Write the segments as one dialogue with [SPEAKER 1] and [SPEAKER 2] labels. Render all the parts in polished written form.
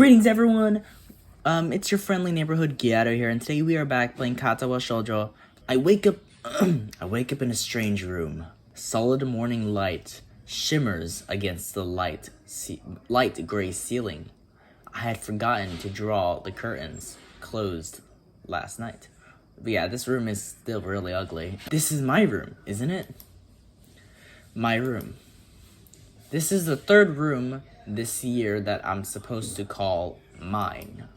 [SPEAKER 1] Greetings, everyone! It's your friendly neighborhood Gyato here, and today we are back playing Katawa Shoujo. I wake up in a strange room. Solid morning light shimmers against the light gray ceiling. I had forgotten to draw the curtains closed last night. But yeah, this room is still really ugly. This is my room, isn't it? My room. This is the third room this year that I'm supposed to call mine.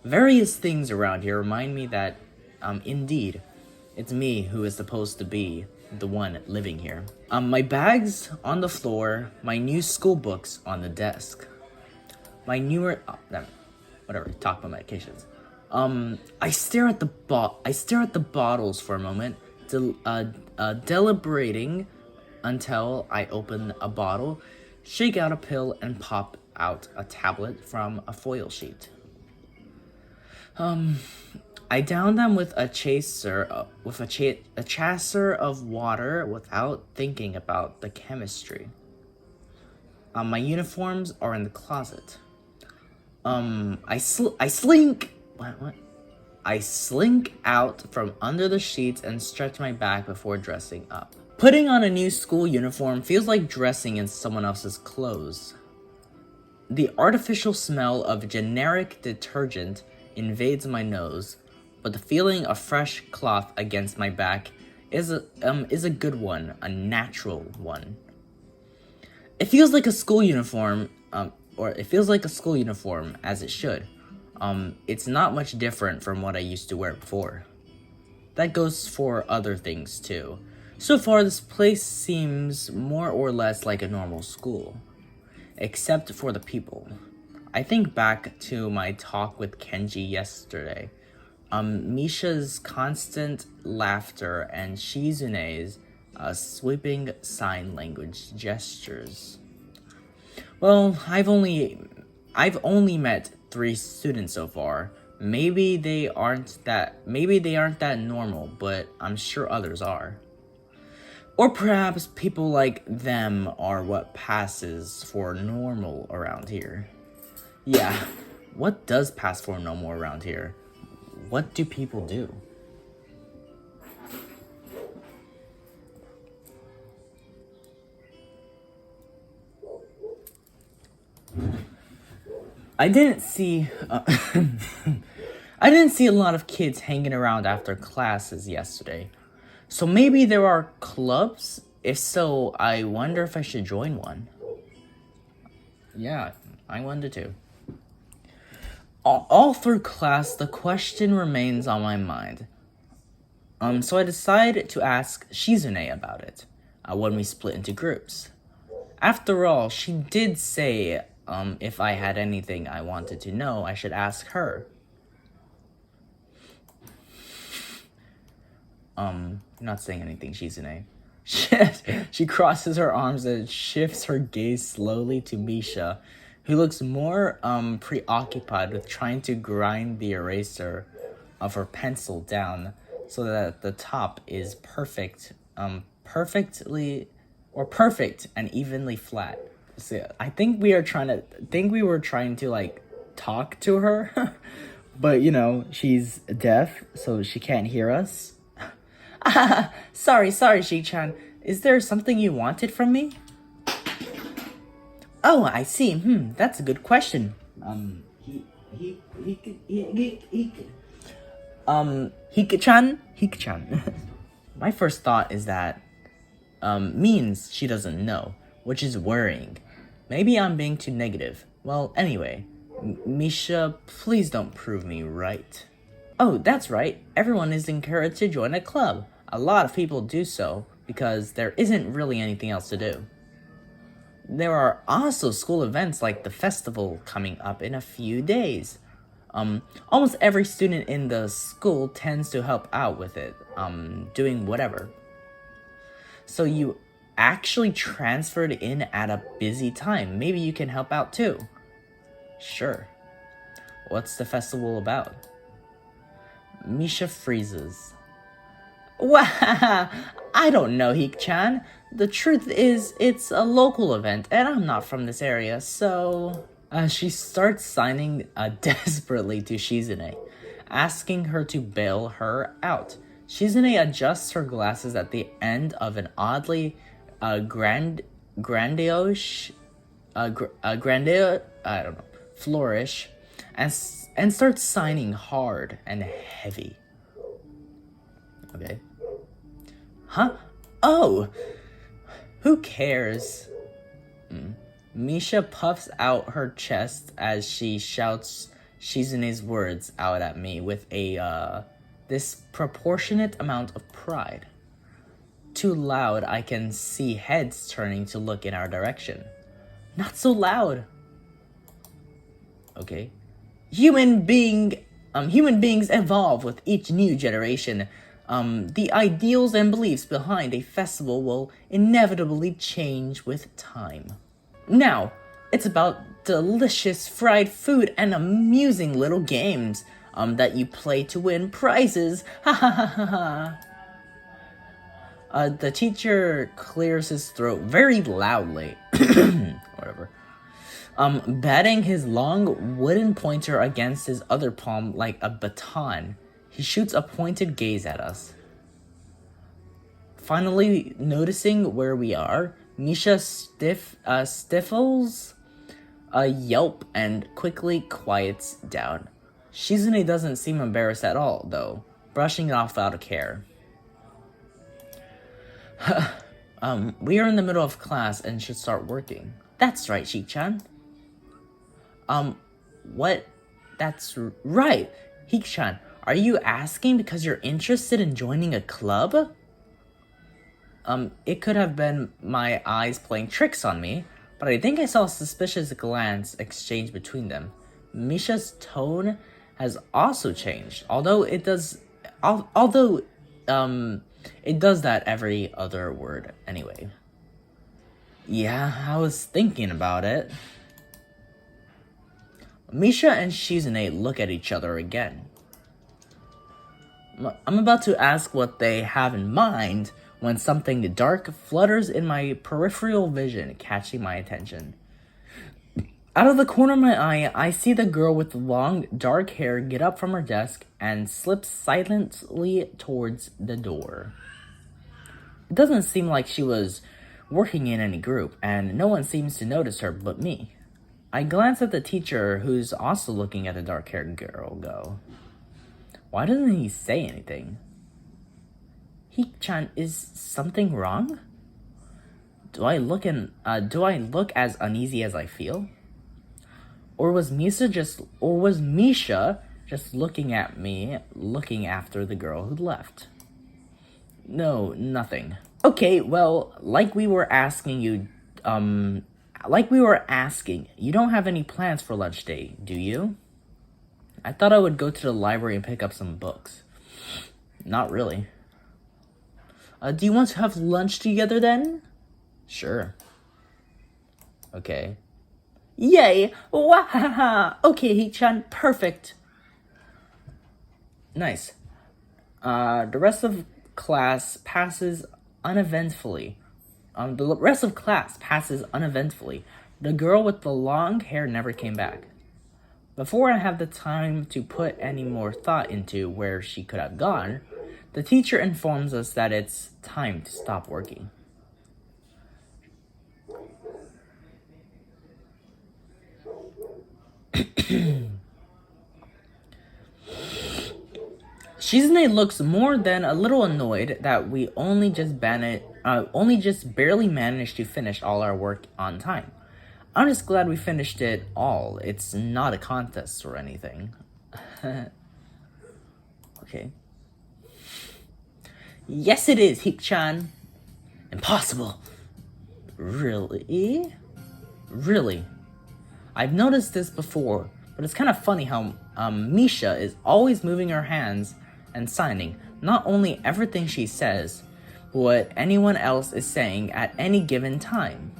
[SPEAKER 1] Various things around here remind me that, indeed, it's me who is supposed to be the one living here. My bag's on the floor, my new school books on the desk. My newer, whatever, talk about medications. I stare at the bottles for a moment, deliberating until I open a bottle, shake out a pill, and pop out a tablet from a foil sheet. I down them with a chaser of water without thinking about the chemistry. My uniforms are in the closet. I slink out from under the sheets and stretch my back before dressing up. Putting on a new school uniform feels like dressing in someone else's clothes. The artificial smell of generic detergent invades my nose, but the feeling of fresh cloth against my back is a good one, a natural one. It feels like a school uniform, as it should. It's not much different from what I used to wear before. That goes for other things too. So far, this place seems more or less like a normal school, except for the people. I think back to my talk with Kenji yesterday. Misha's constant laughter and Shizune's sweeping sign language gestures. Well, I've only met 3 students so far. Maybe they aren't that normal, but I'm sure others are. Or perhaps people like them are what passes for normal around here. Yeah, what does pass for normal around here? What do people do? I didn't see a lot of kids hanging around after classes yesterday. So maybe there are clubs? If so, I wonder if I should join one. Yeah, I wonder too. All through class, the question remains on my mind. So I decided to ask Shizune about it when we split into groups. After all, she did say if I had anything I wanted to know, I should ask her. Not saying anything, Shizune. She crosses her arms and shifts her gaze slowly to Misha, who looks more preoccupied with trying to grind the eraser of her pencil down so that the top is perfect and evenly flat. So I think we were trying to like talk to her, but she's deaf, so she can't hear us. Sorry, Shi-chan. Is there something you wanted from me? Oh, I see. That's a good question. Hika-chan. My first thought is that, means she doesn't know, which is worrying. Maybe I'm being too negative. Well, anyway, Misha, please don't prove me right. Oh, that's right. Everyone is encouraged to join a club. A lot of people do so because there isn't really anything else to do. There are also school events like the festival coming up in a few days. Almost every student in the school tends to help out with it, doing whatever. So you actually transferred in at a busy time. Maybe you can help out too. Sure. What's the festival about? Misha freezes. Wow, I don't know, Hik-chan. The truth is, it's a local event, and I'm not from this area, so... She starts signing desperately to Shizune, asking her to bail her out. Shizune adjusts her glasses at the end of an oddly grandiose, I don't know, flourish, and starts signing hard and heavy. Okay. Huh? Oh! Who cares? Misha puffs out her chest as she shouts Shizune's words out at me with a disproportionate amount of pride. Too loud, I can see heads turning to look in our direction. Not so loud. Okay. Human beings evolve with each new generation. The ideals and beliefs behind a festival will inevitably change with time. Now, it's about delicious fried food and amusing little games that you play to win prizes. Ha ha ha ha ha. The teacher clears his throat very loudly. Whatever. Batting his long wooden pointer against his other palm like a baton. He shoots a pointed gaze at us. Finally, noticing where we are, Misha stifles a yelp and quickly quiets down. Shizune doesn't seem embarrassed at all, though, brushing it off without a care. We are in the middle of class and should start working. That's right, Shik-chan. What? That's right. Hik-chan, are you asking because you're interested in joining a club? It could have been my eyes playing tricks on me, but I think I saw a suspicious glance exchanged between them. Misha's tone has also changed, although it does that every other word anyway. Yeah, I was thinking about it. Misha and Shizune look at each other again. I'm about to ask what they have in mind when something dark flutters in my peripheral vision, catching my attention. Out of the corner of my eye, I see the girl with the long, dark hair get up from her desk and slip silently towards the door. It doesn't seem like she was working in any group, and no one seems to notice her but me. I glance at the teacher, who's also looking at the dark-haired girl, go. Why doesn't he say anything? Hik-chan, is something wrong? Do I look as uneasy as I feel? Or was Misha just looking at me, looking after the girl who left? No, nothing. Okay, well, like we were asking, you don't have any plans for lunch day, do you? I thought I would go to the library and pick up some books. Not really. Do you want to have lunch together then? Sure. Okay. Yay! Wahaha! Okay, Hichan, perfect. Nice. The rest of class passes uneventfully. The girl with the long hair never came back. Before I have the time to put any more thought into where she could have gone, the teacher informs us that it's time to stop working. Shizune looks more than a little annoyed that we only just barely managed to finish all our work on time. I'm just glad we finished it all. It's not a contest or anything. Okay. Yes, it is, Hik-chan. Impossible. Really? Really? I've noticed this before, but it's kind of funny how Misha is always moving her hands and signing not only everything she says, but what anyone else is saying at any given time.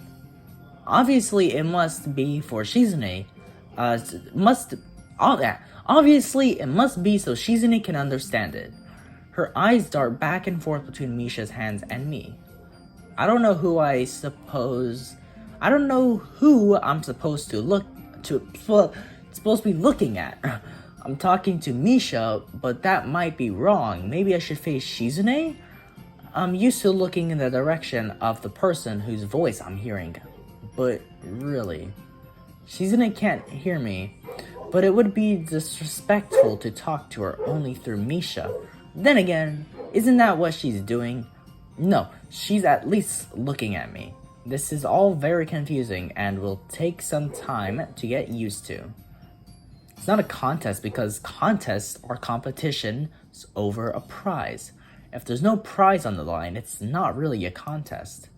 [SPEAKER 1] Obviously, it must be for Shizune. Obviously, it must be so Shizune can understand it. Her eyes dart back and forth between Misha's hands and me. I don't know who I'm supposed to supposed to be looking at? I'm talking to Misha, but that might be wrong. Maybe I should face Shizune? I'm used to looking in the direction of the person whose voice I'm hearing. But really, Shizune can't hear me. But it would be disrespectful to talk to her only through Misha. Then again, isn't that what she's doing? No, she's at least looking at me. This is all very confusing and will take some time to get used to. It's not a contest because contests are competitions over a prize. If there's no prize on the line, it's not really a contest.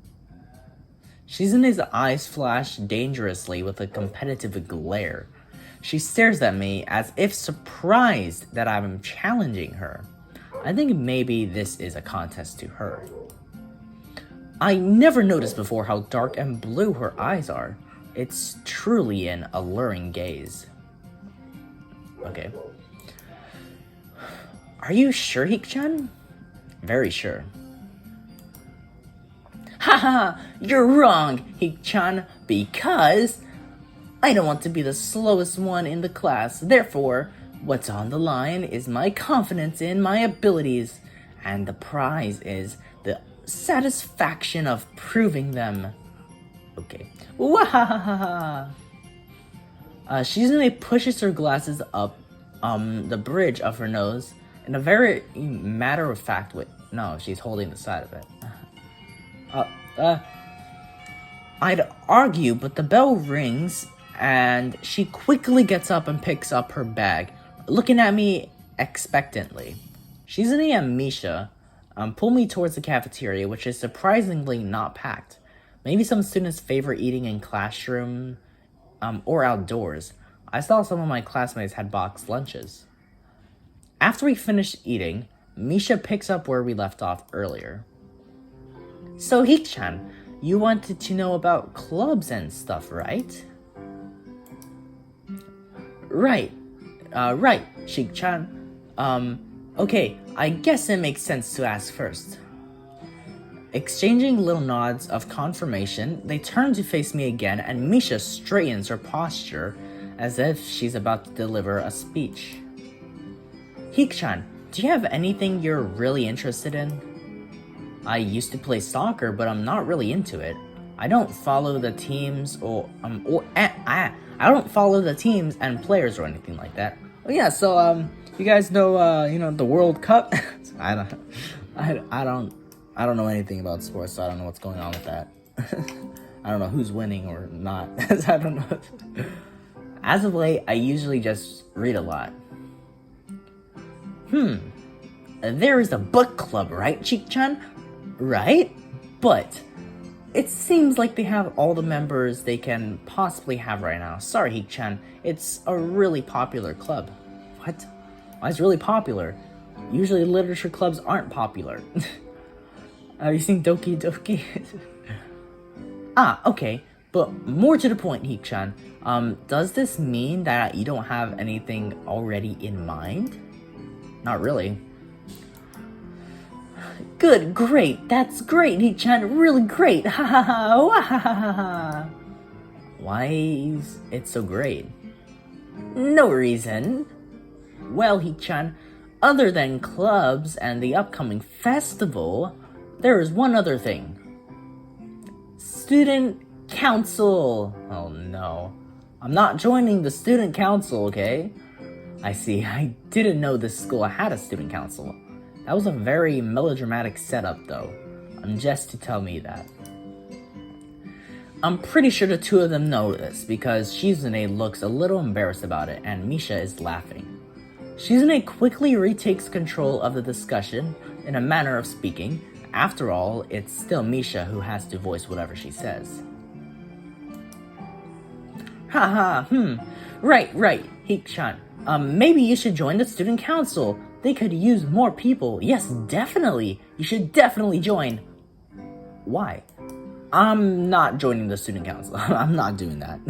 [SPEAKER 1] Shizune's eyes flash dangerously with a competitive glare. She stares at me as if surprised that I'm challenging her. I think maybe this is a contest to her. I never noticed before how dark and blue her eyes are. It's truly an alluring gaze. Okay. Are you sure, Hik-chan? Very sure. Haha, you're wrong, Hik-chan, because I don't want to be the slowest one in the class. Therefore, what's on the line is my confidence in my abilities, and the prize is the satisfaction of proving them. Okay. Wahahaha! Shizune pushes her glasses up the bridge of her nose in a very matter-of-fact way. No, she's holding the side of it. I'd argue, but the bell rings, and she quickly gets up and picks up her bag, looking at me expectantly. Shizune and Misha pull me towards the cafeteria, which is surprisingly not packed. Maybe some students favor eating in classroom or outdoors. I saw some of my classmates had boxed lunches. After we finish eating, Misha picks up where we left off earlier. So Hik-chan, you wanted to know about clubs and stuff, right? Right, Shik-chan. Okay, I guess it makes sense to ask first. Exchanging little nods of confirmation, they turn to face me again, and Misha straightens her posture as if she's about to deliver a speech. Hik-chan, do you have anything you're really interested in? I used to play soccer, but I'm not really into it. I don't follow the teams I don't follow the teams and players or anything like that. Oh yeah, so you guys know the World Cup? I don't know anything about sports, so I don't know what's going on with that. I don't know who's winning or not. I don't know. As of late, I usually just read a lot. There is a book club, right, Chik-chan? Right? But it seems like they have all the members they can possibly have right now. Sorry, Hik-chan. It's a really popular club. What? Why is it really popular? Usually literature clubs aren't popular. Have you seen Doki Doki? Okay. But more to the point, Hik-chan. Does this mean that you don't have anything already in mind? Not really. Good, great, that's great, Hik-chan, really great, ha ha ha, ha ha ha ha. Why is it so great? No reason. Well, Hik-chan, other than clubs and the upcoming festival, there is one other thing. Student council. Oh no. I'm not joining the student council, okay? I see, I didn't know this school had a student council. That was a very melodramatic setup, though. Just to tell me that. I'm pretty sure the two of them know this, because Shizune looks a little embarrassed about it, and Misha is laughing. Shizune quickly retakes control of the discussion, in a manner of speaking. After all, it's still Misha who has to voice whatever she says. Right, Hik-chan. Maybe you should join the student council. They could use more people. Yes, definitely. You should definitely join. Why? I'm not joining the student council. I'm not doing that.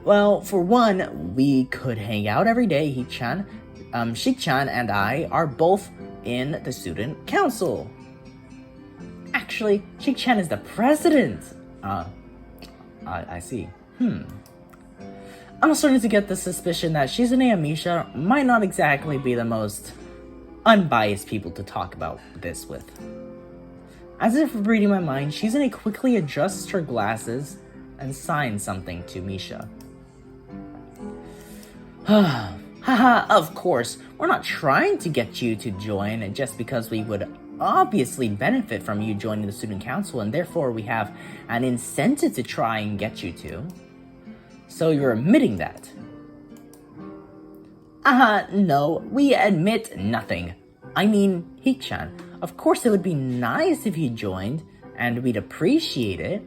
[SPEAKER 1] Well, for one, we could hang out every day, Hik-chan. Shik-chan and I are both in the student council. Actually, Shik-chan is the president. I see. I'm starting to get the suspicion that Shizune and Misha might not exactly be the most unbiased people to talk about this with. As if reading my mind, Shizune quickly adjusts her glasses and signs something to Misha. Haha, of course, we're not trying to get you to join just because we would obviously benefit from you joining the student council, and therefore we have an incentive to try and get you to. So you're admitting that? No, we admit nothing. I mean, Hikchan, of course it would be nice if you joined, and we'd appreciate it.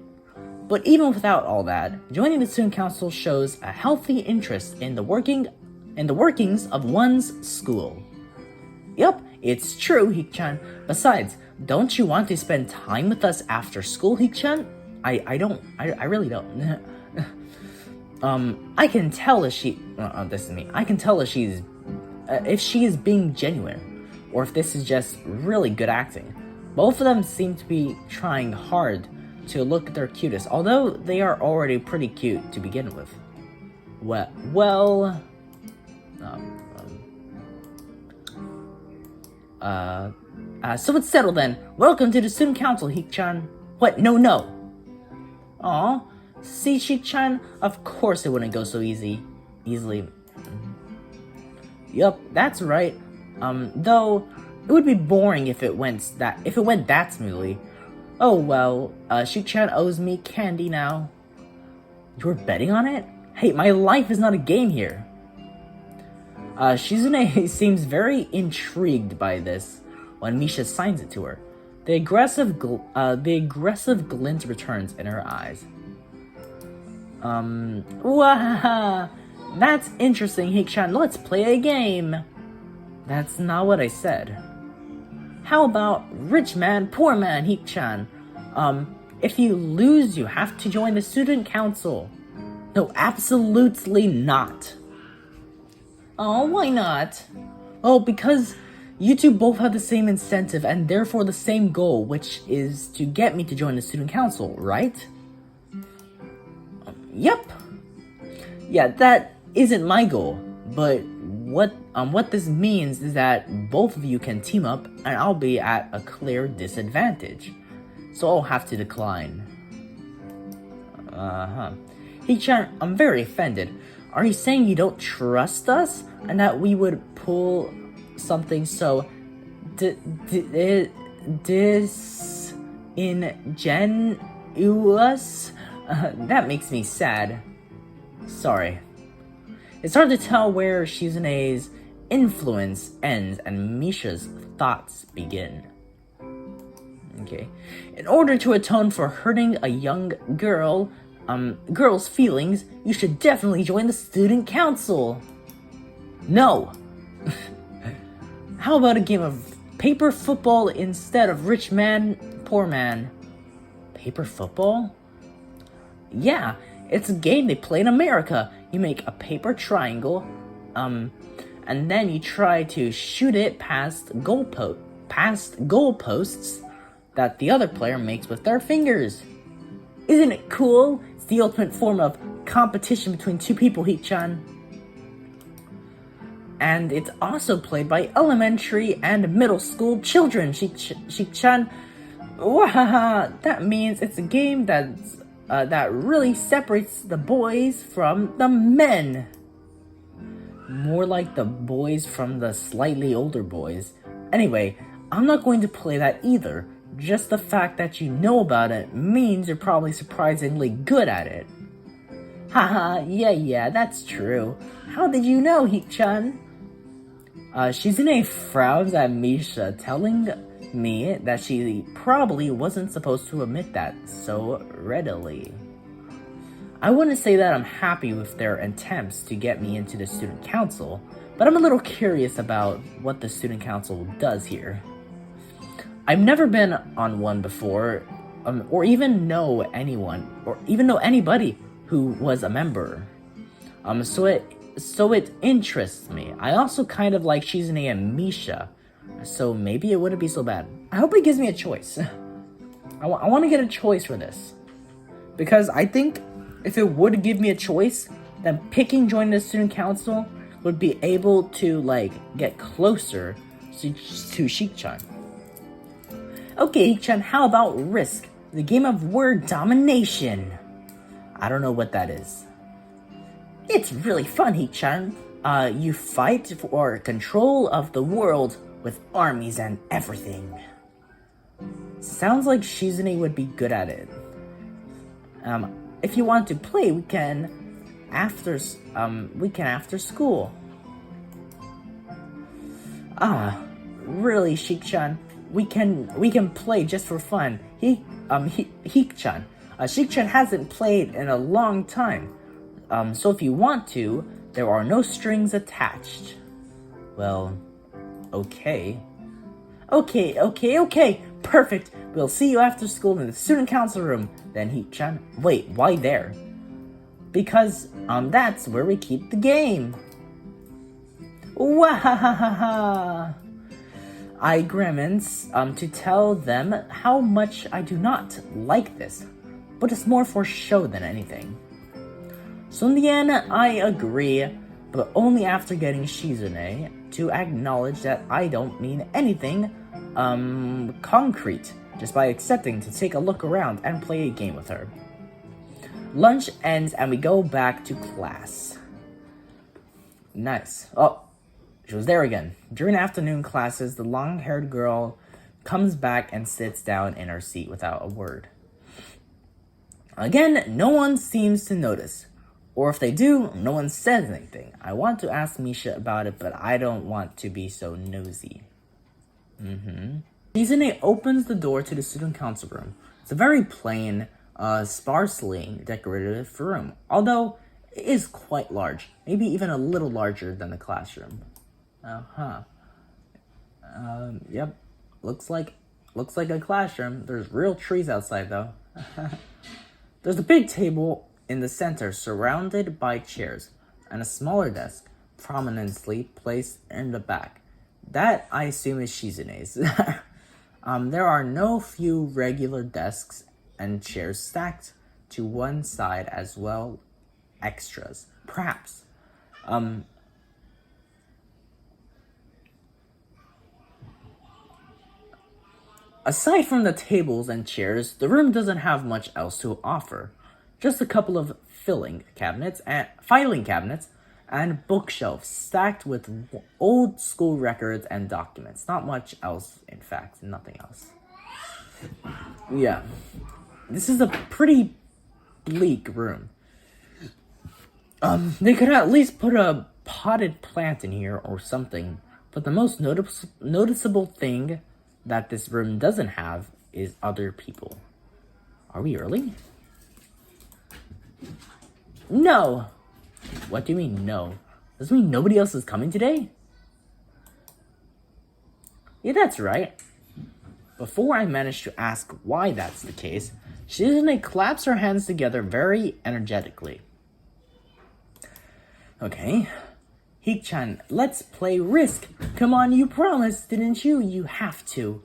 [SPEAKER 1] But even without all that, joining the student council shows a healthy interest in the workings of one's school. Yup, it's true, Hikchan. Besides, don't you want to spend time with us after school, Hikchan? I really don't. I can tell if I can tell if she is being genuine, or if this is just really good acting. Both of them seem to be trying hard to look their cutest, although they are already pretty cute to begin with. So it's settled then. Welcome to the student council, Hikchan. What? No. Aw, see, Hikchan, of course it wouldn't go so easily. Yup, that's right. Though it would be boring if it went that smoothly. Oh well, Hikchan owes me candy now. You're betting on it? Hey, my life is not a game here. Shizune seems very intrigued by this when Misha signs it to her. The aggressive glint returns in her eyes. Wow, that's interesting, Hikchan. Let's play a game. That's not what I said. How about rich man, poor man, Hikchan? If you lose, you have to join the student council. No, absolutely not. Oh, why not? Oh, because you two both have the same incentive and therefore the same goal, which is to get me to join the student council, right? Yep. Yeah, that isn't my goal, but what this means is that both of you can team up and I'll be at a clear disadvantage. So I'll have to decline. Hikchan, I'm very offended. Are you saying you don't trust us and that we would pull something so disingenuous? That makes me sad. Sorry. It's hard to tell where Shizune's influence ends and Misha's thoughts begin. Okay. In order to atone for hurting a young girl's feelings, you should definitely join the student council. No. How about a game of paper football instead of rich man, poor man? Paper football? Yeah, it's a game they play in America. You make a paper triangle, and then you try to shoot it past goalposts that the other player makes with their fingers. Isn't it cool? It's the ultimate form of competition between two people, Hikchan. And it's also played by elementary and middle school children, Hikchan. Wahaha! That means it's a game that really separates the boys from the men. More like the boys from the slightly older boys. Anyway, I'm not going to play that either. Just the fact that you know about it means you're probably surprisingly good at it. Haha, yeah, that's true. How did you know, Hikchan? Shizune frowns at Misha, telling me that she probably wasn't supposed to admit that so readily. I wouldn't say that I'm happy with their attempts to get me into the student council, but I'm a little curious about what the student council does here. I've never been on one before, or even know anybody who was a member. So it interests me. I also kind of like Shizune and Misha, so maybe it wouldn't be so bad. I hope it gives me a choice. I want to get a choice for this, because I think if it would give me a choice, then picking joining the student council would be able to, like, get closer to Shik-chan. Okay, Hik-chan, how about Risk, the game of word domination? I don't know what that is. It's really fun, Hik-chan. You fight for control of the world with armies and everything. Sounds like Shizune would be good at it. If you want to play, we can after school. Really, Shik-chan? We can play just for fun. Hik-chan. Shik-chan hasn't played in a long time. So if you want to, there are no strings attached. Well, okay. Okay. Perfect. We'll see you after school in the student council room. Then Hik-chan. Wait, why there? Because, that's where we keep the game. Wahahaha! I grimace, to tell them how much I do not like this, but it's more for show than anything. So in the end, I agree, but only after getting Shizune to acknowledge that I don't mean anything, concrete, just by accepting to take a look around and play a game with her. Lunch ends and we go back to class. Nice. Oh, she was there again. During afternoon classes, the long-haired girl comes back and sits down in her seat without a word. Again, no one seems to notice. Or if they do, no one says anything. I want to ask Misha about it, but I don't want to be so nosy. Shizune opens the door to the student council room. It's a very plain, sparsely decorated room, although it is quite large, maybe even a little larger than the classroom. Yep, looks like a classroom. There's real trees outside though. There's a big table in the center surrounded by chairs, and a smaller desk prominently placed in the back. That, I assume, is Shizune's. There are no few regular desks and chairs stacked to one side as well, extras. Perhaps. Aside from the tables and chairs, the room doesn't have much else to offer. Just a couple of filing cabinets and bookshelves stacked with old school records and documents. Not much else, in fact, nothing else. Yeah, this is a pretty bleak room. They could at least put a potted plant in here or something, but the most noticeable thing that this room doesn't have is other people. Are we early? No! What do you mean, no? Does it mean nobody else is coming today? Yeah, that's right. Before I manage to ask why that's the case, Shizune claps her hands together very energetically. Okay. Hik-chan, let's play Risk. Come on, you promised, didn't you? You have to.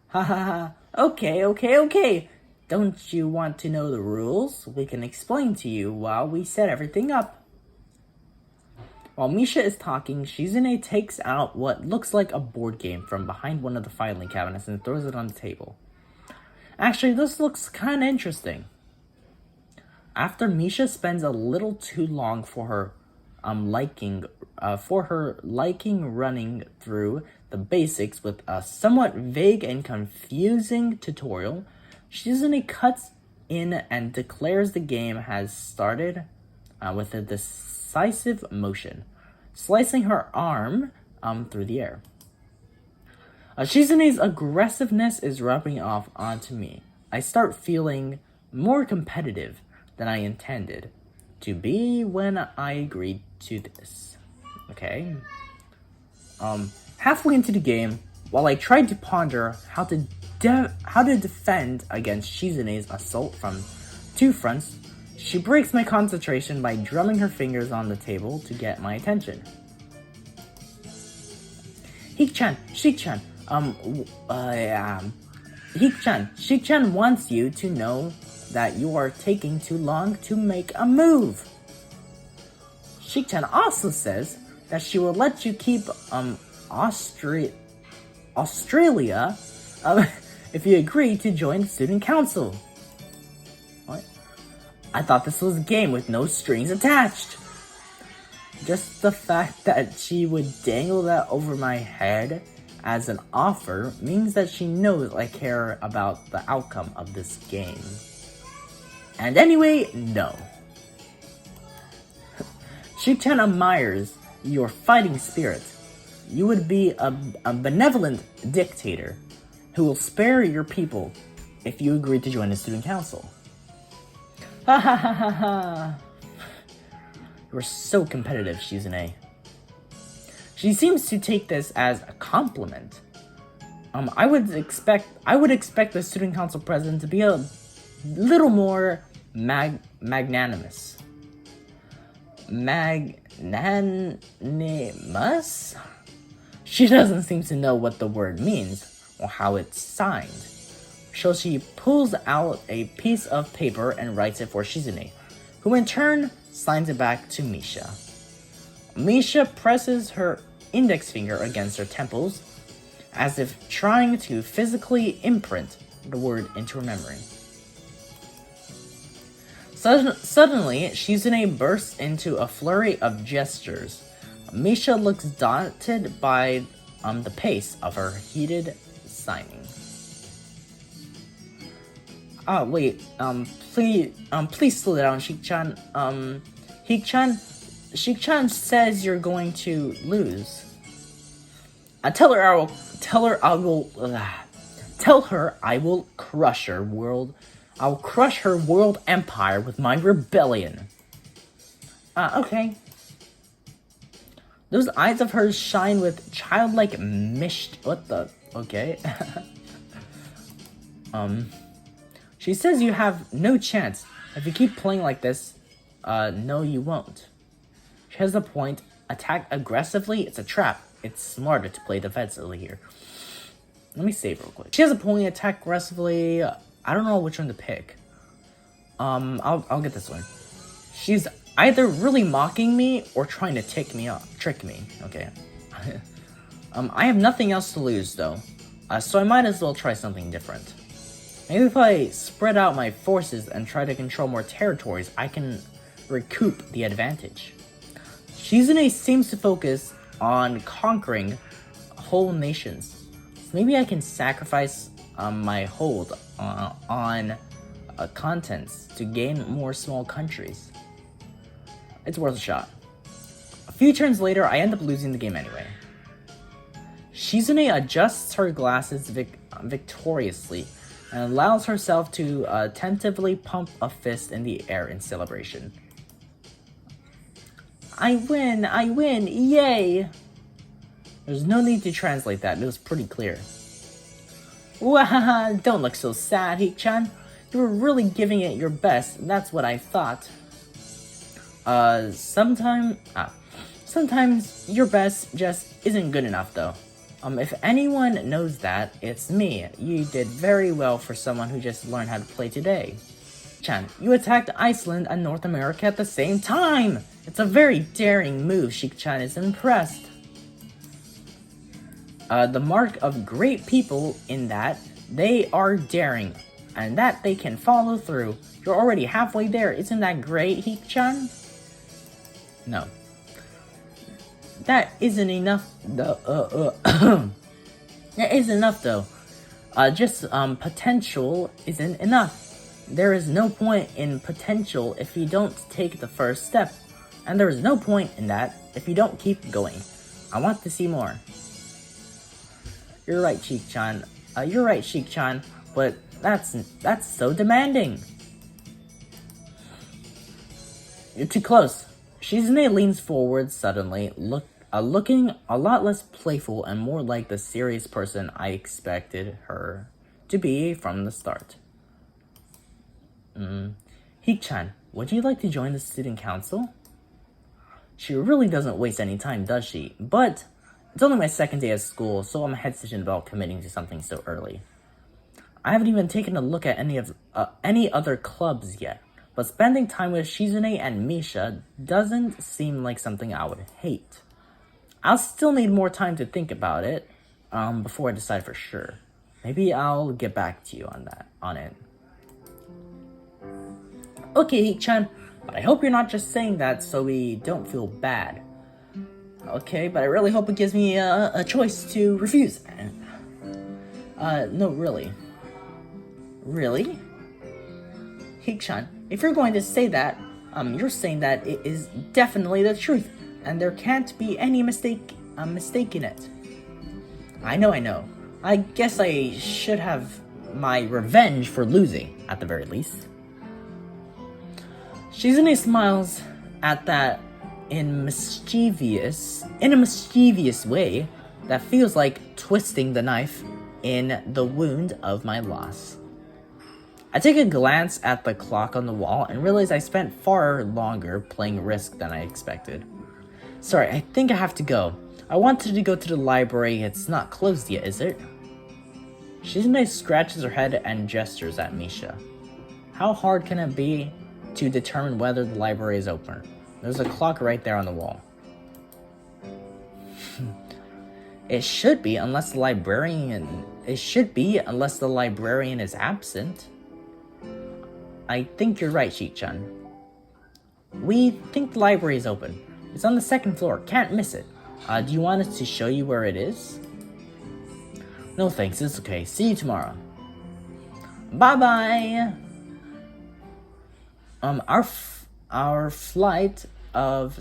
[SPEAKER 1] Ha ha ha. Okay. Don't you want to know the rules? We can explain to you while we set everything up. While Misha is talking, Shizune takes out what looks like a board game from behind one of the filing cabinets and throws it on the table. Actually, this looks kind of interesting. After Misha spends a little too long for her liking running through the basics with a somewhat vague and confusing tutorial, Shizune cuts in and declares the game has started with a decisive motion, slicing her arm through the air. Shizune's aggressiveness is rubbing off onto me. I start feeling more competitive than I intended to be when I agreed to this. Okay. Halfway into the game, while I tried to ponder how to defend against Shizune's assault from two fronts, she breaks my concentration by drumming her fingers on the table to get my attention. Hik-chan, Shik-chan, Hik-chan, Shik-chan wants you to know that you are taking too long to make a move. Shik-chan also says that she will let you keep Australia if you agree to join the student council. What? I thought this was a game with no strings attached. Just the fact that she would dangle that over my head as an offer means that she knows I care about the outcome of this game. And anyway, no. Shik-chan admires your fighting spirit. You would be a benevolent dictator who will spare your people if you agree to join the student council. Ha ha ha ha ha. You're so competitive, Shizune. She seems to take this as a compliment. I would expect the student council president to be a little more magnanimous. Magnanimous? She doesn't seem to know what the word means or how it's signed. So she pulls out a piece of paper and writes it for Shizune, who in turn signs it back to Misha. Misha presses her index finger against her temples, as if trying to physically imprint the word into her memory. Suddenly, Shizune bursts into a flurry of gestures. Misha looks daunted by the pace of her heated signing. Oh wait, please slow down, Shik-chan. Shik-chan says you're going to lose. Tell her I will crush her world. I'll crush her world empire with my rebellion. Okay. Those eyes of hers shine with childlike what the? Okay. She says you have no chance. If you keep playing like this, no you won't. She has a point. Attack aggressively, it's a trap. It's smarter to play defensively here. Let me save real quick. She has a point. Attack aggressively. I don't know which one to pick. I'll get this one. She's either really mocking me or trying to trick me. Okay. I have nothing else to lose though, so I might as well try something different. Maybe if I spread out my forces and try to control more territories, I can recoup the advantage. Shizune seems to focus on conquering whole nations. So maybe I can sacrifice my hold on contents to gain more small countries. It's worth a shot. A few turns later, I end up losing the game anyway. Shizune adjusts her glasses victoriously and allows herself to tentatively pump a fist in the air in celebration. I win, yay! There's no need to translate that, it was pretty clear. Wahaha, don't look so sad, Hik-chan. You were really giving it your best, that's what I thought. Sometimes your best just isn't good enough though. If anyone knows that, it's me. You did very well for someone who just learned how to play today. Chan, you attacked Iceland and North America at the same time! It's a very daring move, Shik-chan is impressed. The mark of great people in that they are daring, and that they can follow through. You're already halfway there, isn't that great, Hik-chan? No. That isn't enough, though. That isn't enough, though. Potential isn't enough. There is no point in potential if you don't take the first step. And there is no point in that if you don't keep going. I want to see more. You're right, Shik-chan. But that's so demanding. You're too close. Shizune leans forward suddenly, looking a lot less playful and more like the serious person I expected her to be from the start. Hik-chan, would you like to join the student council? She really doesn't waste any time, does she? But it's only my second day at school, so I'm hesitant about committing to something so early. I haven't even taken a look at any other clubs yet, but spending time with Shizune and Misha doesn't seem like something I would hate. I'll still need more time to think about it before I decide for sure. Maybe I'll get back to you on it. Okay, Hik-chan, but I hope you're not just saying that so we don't feel bad. Okay, but I really hope it gives me a choice to refuse. No, really. Really? Hik-chan, if you're going to say that, you're saying that it is definitely the truth, and there can't be any mistake in it. I know. I guess I should have my revenge for losing, at the very least. Shizune smiles at that in a mischievous way that feels like twisting the knife in the wound of my loss. I take a glance at the clock on the wall and realize I spent far longer playing Risk than I expected. Sorry, I think I have to go. I wanted to go to the library. It's not closed yet, is it? Shizune scratches her head and gestures at Misha. How hard can it be to determine whether the library is open? There's a clock right there on the wall. It should be unless the librarian is absent. I think you're right, Hik-chan. We think the library is open. It's on the second floor. Can't miss it. Do you want us to show you where it is? No thanks, it's okay. See you tomorrow. Bye-bye! Our flight of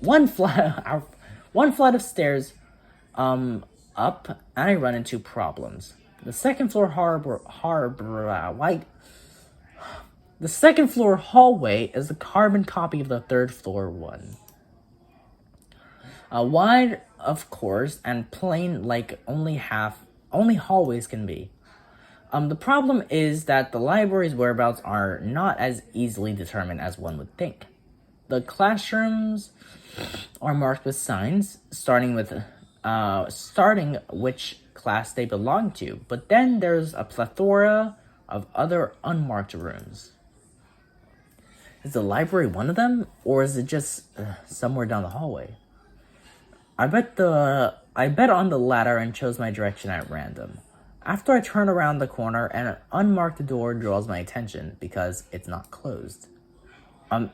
[SPEAKER 1] one flight of stairs up, and I run into problems. The second floor hallway is a carbon copy of the third floor one. Wide, of course, and plain like only hallways can be. The problem is that the library's whereabouts are not as easily determined as one would think. The classrooms are marked with signs, starting which class they belong to, but then there's a plethora of other unmarked rooms. Is the library one of them, or is it just somewhere down the hallway? I bet on the latter and chose my direction at random. After I turn around the corner, an unmarked door draws my attention because it's not closed.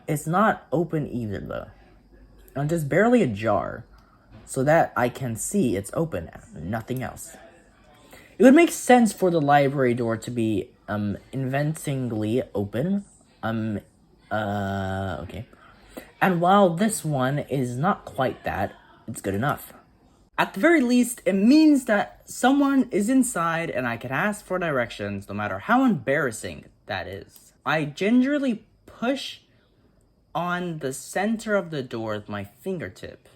[SPEAKER 1] It's not open either though. Just barely ajar, so that I can see it's open, nothing else. It would make sense for the library door to be inventingly open. Okay. And while this one is not quite that, it's good enough. At the very least, it means that someone is inside and I can ask for directions no matter how embarrassing that is. I gingerly push on the center of the door with my fingertips,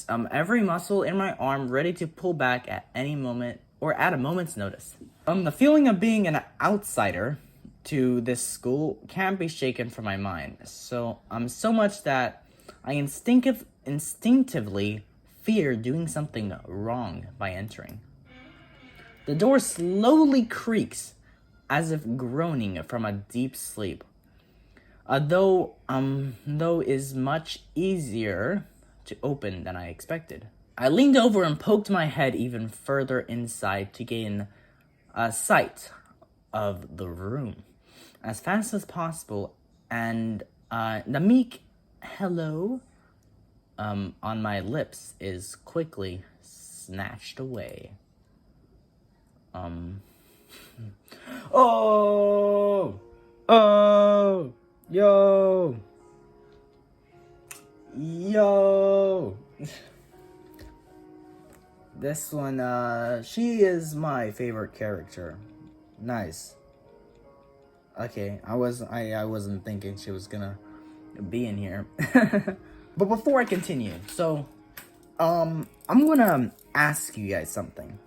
[SPEAKER 1] every muscle in my arm ready to pull back at any moment or at a moment's notice. The feeling of being an outsider to this school can't be shaken from my mind. So much that I instinctively fear doing something wrong by entering. The door slowly creaks, as if groaning from a deep sleep. Though is much easier to open than I expected. I leaned over and poked my head even further inside to gain a sight of the room as fast as possible, and the meek hello on my lips is quickly snatched away. Oh, yo. This one, she is my favorite character. Nice. Okay, I wasn't thinking she was gonna be in here. But before I continue, I'm gonna ask you guys something.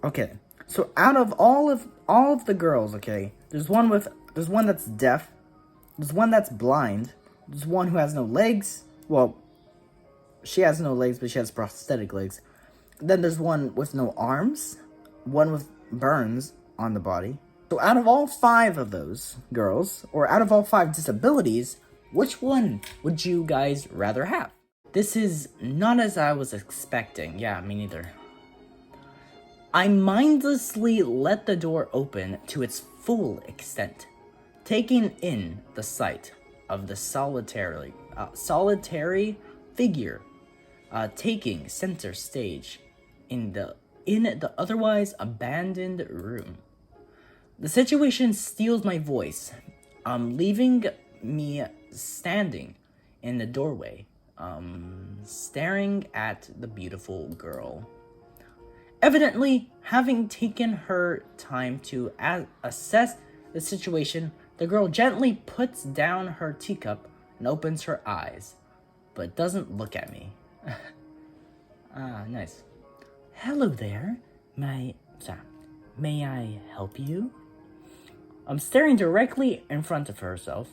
[SPEAKER 1] Okay, so out of all of the girls, okay, there's one that's deaf, there's one that's blind, there's one who has no legs. Well, she has no legs, but she has prosthetic legs. Then there's one with no arms, one with burns on the body, So out of all 5 of those girls, or out of all 5 disabilities, which one would you guys rather have? This is not as I was expecting. Yeah, me neither. I mindlessly let the door open to its full extent, taking in the sight of the solitary figure taking center stage in the otherwise abandoned room. The situation steals my voice, leaving me standing in the doorway, staring at the beautiful girl. Evidently, having taken her time to assess the situation, the girl gently puts down her teacup and opens her eyes, but doesn't look at me. Nice. Hello there. May I help you? I'm staring directly in front of herself.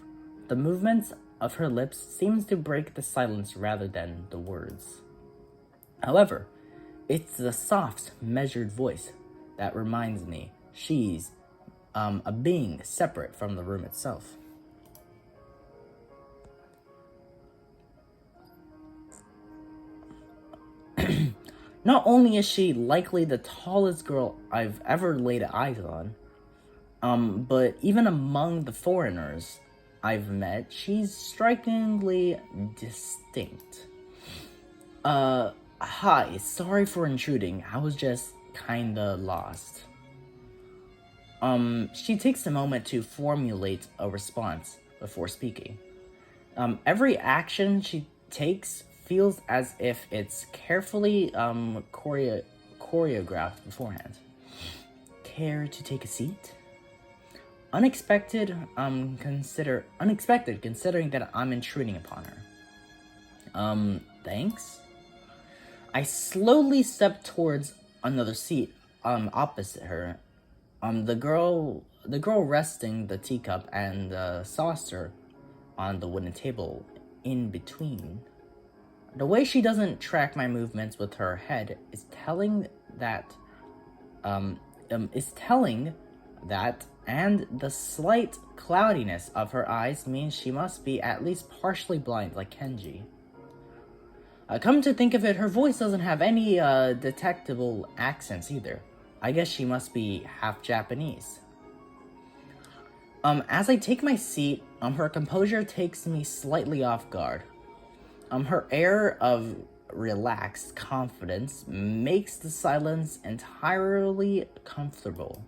[SPEAKER 1] The movements of her lips seems to break the silence rather than the words. However, it's the soft, measured voice that reminds me she's a being separate from the room itself. Not only is she likely the tallest girl I've ever laid eyes on, but even among the foreigners I've met, she's strikingly distinct. Hi, sorry for intruding. I was just kinda lost. She takes a moment to formulate a response before speaking. Every action she takes feels as if it's carefully choreographed beforehand. Care to take a seat? Unexpected considering that I'm intruding upon her. Thanks? I slowly step towards another seat, opposite her. The girl resting the teacup and the saucer on the wooden table in between. The way she doesn't track my movements with her head is telling that, and the slight cloudiness of her eyes means she must be at least partially blind like Kenji. Come to think of it, her voice doesn't have any detectable accents either. I guess she must be half Japanese. As I take my seat, her composure takes me slightly off guard. Her air of relaxed confidence makes the silence entirely comfortable.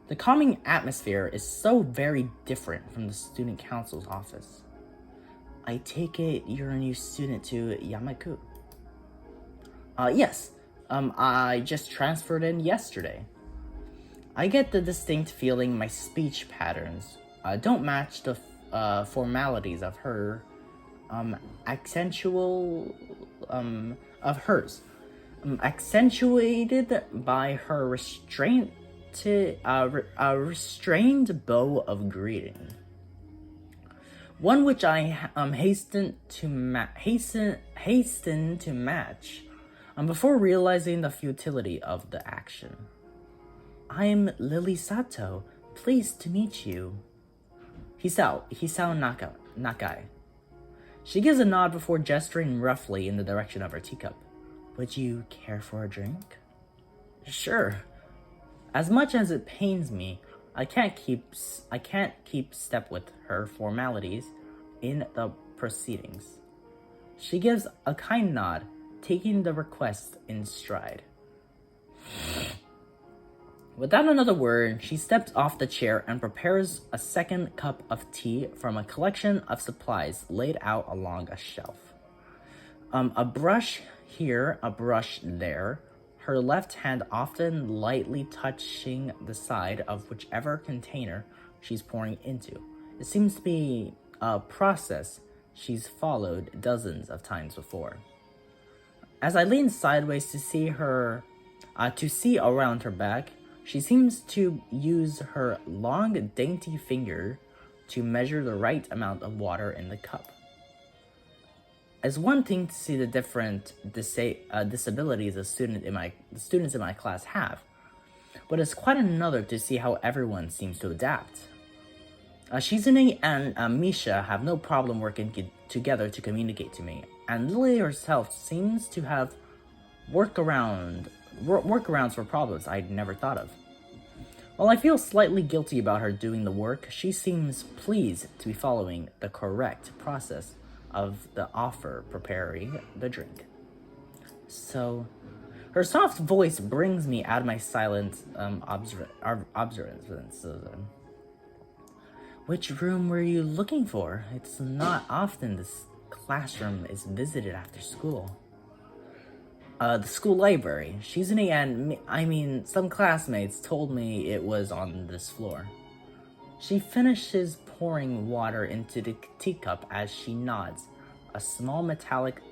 [SPEAKER 1] The calming atmosphere is so very different from the student council's office. I take it you're a new student to Yamaku? Yes. I just transferred in yesterday. I get the distinct feeling my speech patterns don't match the formalities of her accentuated by her restrained bow of greeting. One which I hasten to match before realizing the futility of the action. I'm Lily Sato. Pleased to meet you. Hisao Nakai. She gives a nod before gesturing roughly in the direction of her teacup. Would you care for a drink? Sure. As much as it pains me, I can't keep step with her formalities in the proceedings. She gives a kind nod, taking the request in stride. Without another word, she steps off the chair and prepares a second cup of tea from a collection of supplies laid out along a shelf. A brush here, a brush there, her left hand often lightly touching the side of whichever container she's pouring into. It seems to be a process she's followed dozens of times before. As I lean sideways to see around her back, she seems to use her long, dainty finger to measure the right amount of water in the cup. It's one thing to see the different disabilities the students in my class have, but it's quite another to see how everyone seems to adapt. Shizune and Misha have no problem working together to communicate to me, and Lily herself seems to have workarounds for problems I'd never thought of. While I feel slightly guilty about her doing the work, she seems pleased to be following the correct process of the offer preparing the drink. So, her soft voice brings me out of my silent observance. Which room were you looking for? It's not often this classroom is visited after school. The school library. Shizune and some classmates told me it was on this floor. She finishes pouring water into the teacup as she nods. A small metallic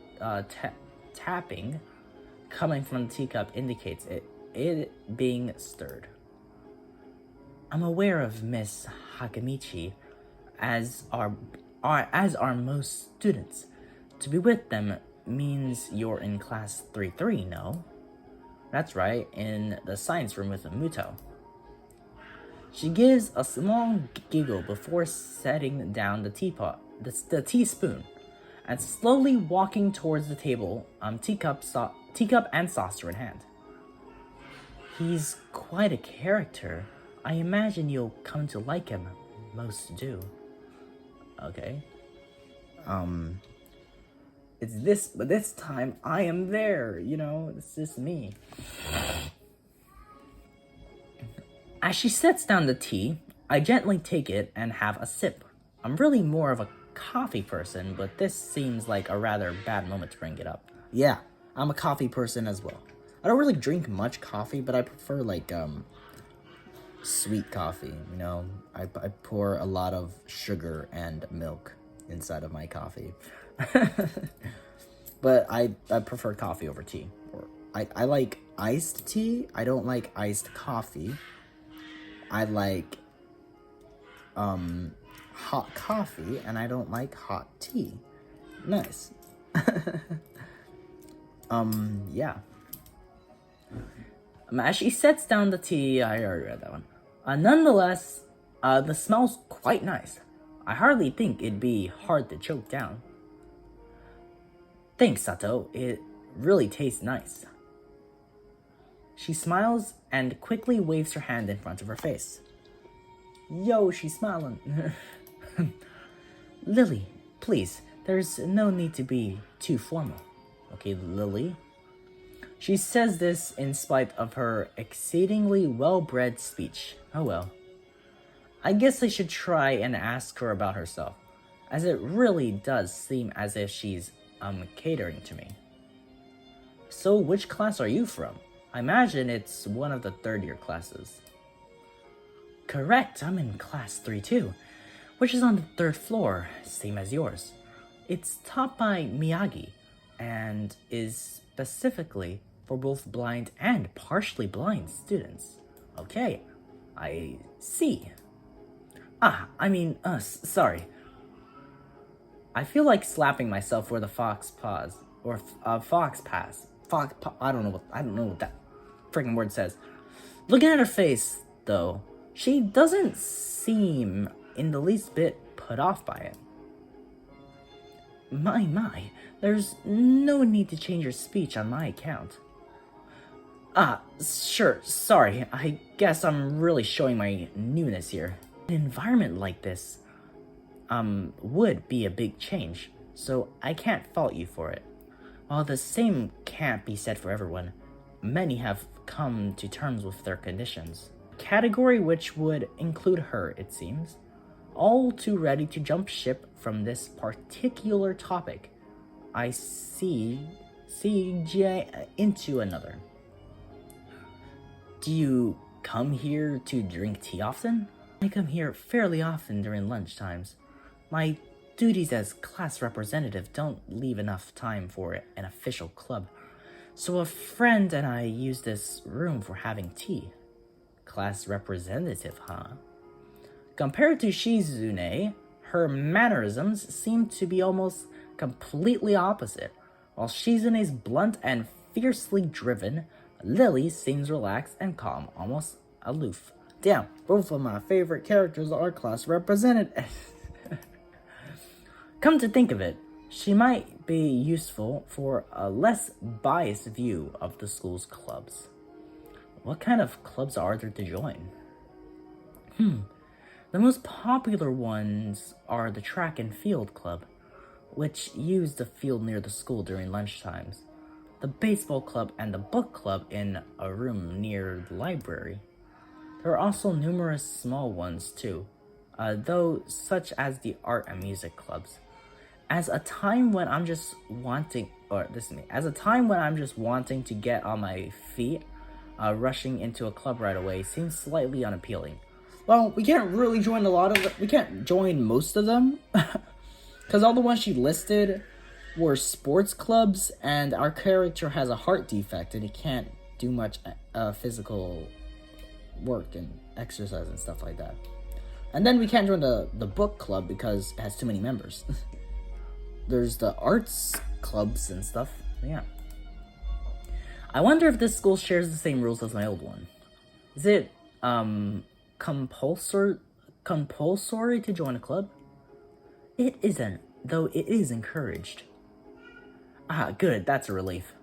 [SPEAKER 1] tapping coming from the teacup indicates it being stirred. I'm aware of Miss Hakamichi, as are most students. To be with them means you're in class 3-3, no? That's right, in the science room with Muto. She gives a small giggle before setting down the teaspoon, and slowly walking towards the table, teacup and saucer in hand. He's quite a character. I imagine you'll come to like him. Most do. Okay. But this time I am there, it's just me. As she sets down the tea, I gently take it and have a sip. I'm really more of a coffee person, but this seems like a rather bad moment to bring it up. Yeah, I'm a coffee person as well. I don't really drink much coffee, but I prefer sweet coffee, I pour a lot of sugar and milk inside of my coffee. But I prefer coffee over tea. I like iced tea. I don't like iced coffee. I like hot coffee, and I don't like hot tea. Nice. Yeah. As she sets down the tea, I already read that one. Nonetheless, the smell's quite nice. I hardly think it'd be hard to choke down. Thanks, Sato. It really tastes nice. She smiles and quickly waves her hand in front of her face. Yo, she's smiling. Lily, please, there's no need to be too formal. Okay, Lily? She says this in spite of her exceedingly well-bred speech. Oh well. I guess I should try and ask her about herself, as it really does seem as if she's catering to me. So which class are you from? I imagine it's one of the third-year classes. Correct, I'm in class 3-2, which is on the third floor, same as yours. It's taught by Miyagi, and is specifically for both blind and partially blind students. Okay, I see. Sorry. I feel like slapping myself for the fox paws, or fox pass. I don't know what that freaking word says. Looking at her face, though, she doesn't seem in the least bit put off by it. My, there's no need to change your speech on my account. Sure, sorry, I guess I'm really showing my newness here. An environment like this, would be a big change, so I can't fault you for it. While the same can't be said for everyone, many have come to terms with their conditions. Category which would include her, it seems. All too ready to jump ship from this particular topic. I see into another. Do you come here to drink tea often? I come here fairly often during lunch times. My duties as class representative don't leave enough time for an official club, so a friend and I use this room for having tea. Class representative, huh? Compared to Shizune, her mannerisms seem to be almost completely opposite. While Shizune's blunt and fiercely driven, Lily seems relaxed and calm, almost aloof. Damn, both of my favorite characters of our class represented. Come to think of it, she might be useful for a less biased view of the school's clubs. What kind of clubs are there to join? The most popular ones are the track and field club, which use the field near the school during lunchtimes, the baseball club, and the book club in a room near the library. There are also numerous small ones too, though such as the art and music clubs. As a time when I'm just wanting to get on my feet, rushing into a club right away seems slightly unappealing. Well, we can't really join we can't join most of them, because all the ones she listed were sports clubs, and our character has a heart defect and he can't do much physical work and exercise and stuff like that. And then we can't join the book club because it has too many members. There's the arts clubs and stuff. Yeah. I wonder if this school shares the same rules as my old one. Is it compulsory to join a club? It isn't, though it is encouraged. Ah, good, that's a relief.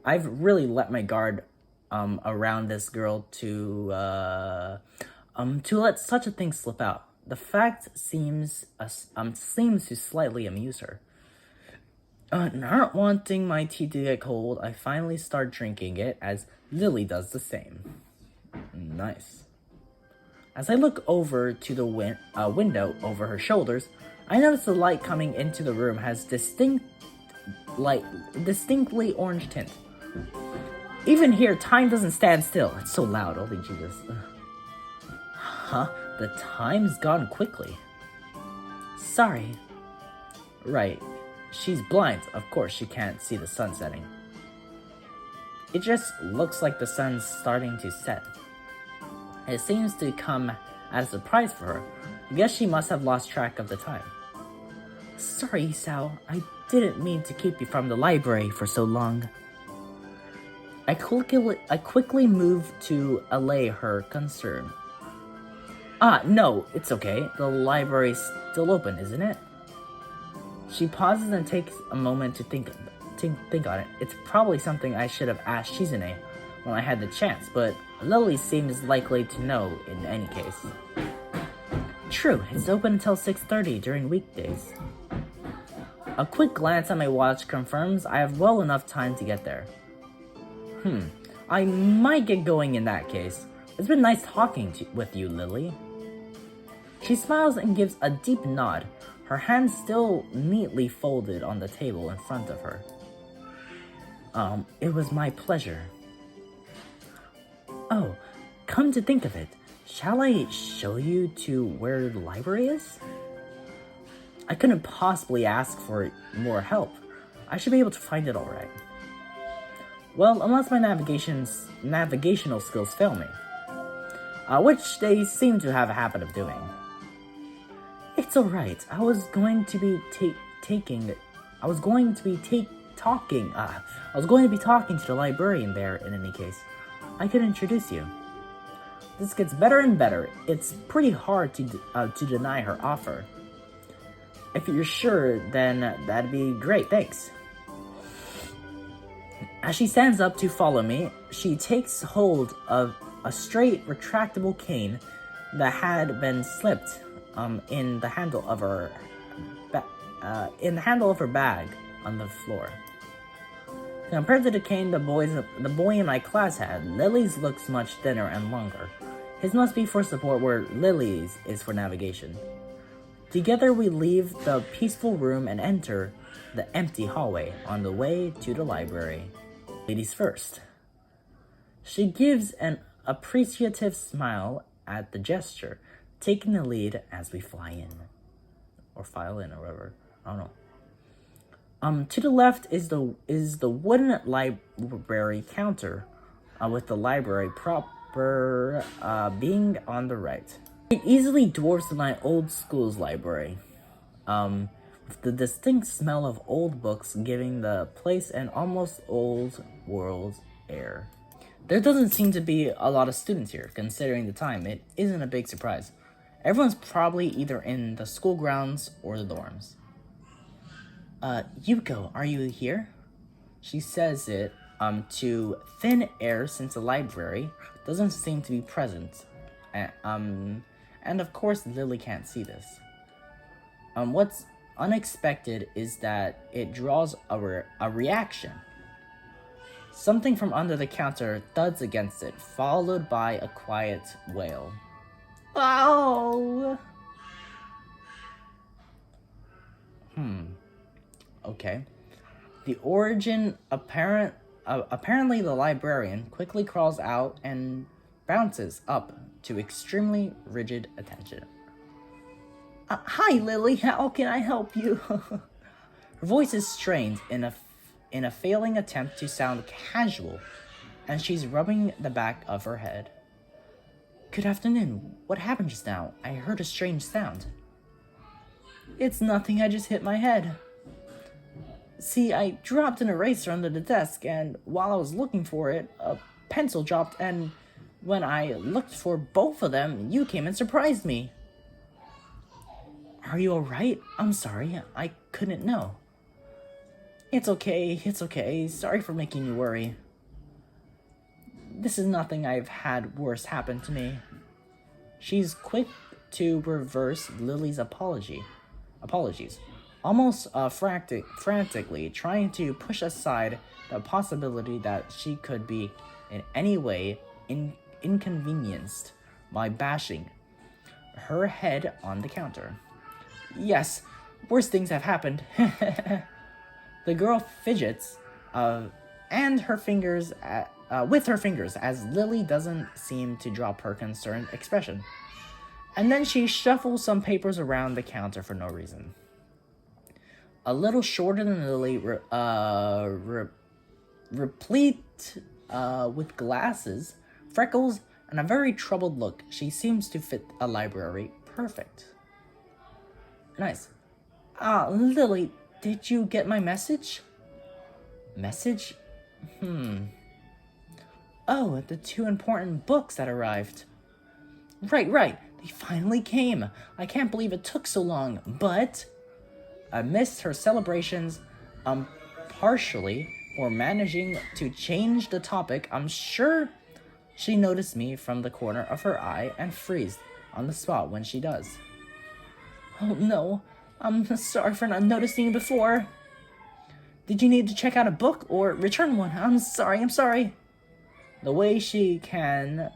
[SPEAKER 1] I've really let my guard around this girl to let such a thing slip out. The fact seems to slightly amuse her. Not wanting my tea to get cold, I finally start drinking it as Lily does the same. Nice. As I look over to the window over her shoulders, I notice the light coming into the room has distinctly orange tint. Even here, time doesn't stand still. It's so loud, holy Jesus. Huh? The time's gone quickly. Sorry. Right. She's blind. Of course, she can't see the sun setting. It just looks like the sun's starting to set. It seems to come as a surprise for her. I guess she must have lost track of the time. Sorry, Sal. I didn't mean to keep you from the library for so long. I quickly moved to allay her concern. No, it's okay. The library's still open, isn't it? She pauses and takes a moment to think on it. It's probably something I should have asked Shizune when I had the chance, but Lily seems likely to know in any case. True, it's open until 6:30 during weekdays. A quick glance at my watch confirms I have well enough time to get there. I might get going in that case. It's been nice talking with you, Lily. She smiles and gives a deep nod, her hands still neatly folded on the table in front of her. It was my pleasure. Oh, come to think of it, shall I show you to where the library is? I couldn't possibly ask for more help. I should be able to find it alright. Well, unless my navigational skills fail me. Which they seem to have a habit of doing. It's alright. I was going to be talking to the librarian there in any case. I could introduce you. This gets better and better. It's pretty hard to deny her offer. If you're sure, then that'd be great, thanks. As she stands up to follow me, she takes hold of a straight, retractable cane that had been slipped in the handle of her bag on the floor. Compared to the cane the boy in my class had, Lily's looks much thinner and longer. His must be for support where Lily's is for navigation. Together we leave the peaceful room and enter the empty hallway on the way to the library. Ladies first. She gives an appreciative smile at the gesture, taking the lead as we file in, or whatever. I don't know. To the left is the wooden library counter, with the library proper being on the right. It easily dwarfs my old school's library, with the distinct smell of old books giving the place an almost old world air. There doesn't seem to be a lot of students here, considering the time. It isn't a big surprise. Everyone's probably either in the school grounds or the dorms. Yuko, are you here? She says it, to thin air since the library doesn't seem to be present. And of course Lily can't see this. What's unexpected is that it draws a reaction. Something from under the counter thuds against it, followed by a quiet wail. Oh! Okay. The origin apparently the librarian quickly crawls out and bounces up to extremely rigid attention. Hi, Lily. How can I help you? Her voice is strained in a failing attempt to sound casual, and she's rubbing the back of her head. Good afternoon. What happened just now? I heard a strange sound. It's nothing. I just hit my head. See, I dropped an eraser under the desk, and while I was looking for it, a pencil dropped, and when I looked for both of them, you came and surprised me. Are you alright? I'm sorry, I couldn't know. It's okay. Sorry for making you worry. This is nothing. I've had worse happen to me. She's quick to reverse Lily's apologies, almost frantically trying to push aside the possibility that she could be in any way inconvenienced by bashing her head on the counter. Yes, worse things have happened. The girl fidgets and her fingers with her fingers as Lily doesn't seem to drop her concerned expression. And then she shuffles some papers around the counter for no reason. A little shorter than Lily, replete with glasses, freckles, and a very troubled look, she seems to fit a library perfect. Nice. Lily, did you get my message? Message? Oh, the 2 important books that arrived. Right. They finally came. I can't believe it took so long, but amidst her celebrations, partially for managing to change the topic, I'm sure she noticed me from the corner of her eye and freezed on the spot when she does. Oh no, I'm sorry for not noticing before. Did you need to check out a book or return one? I'm sorry. The way she can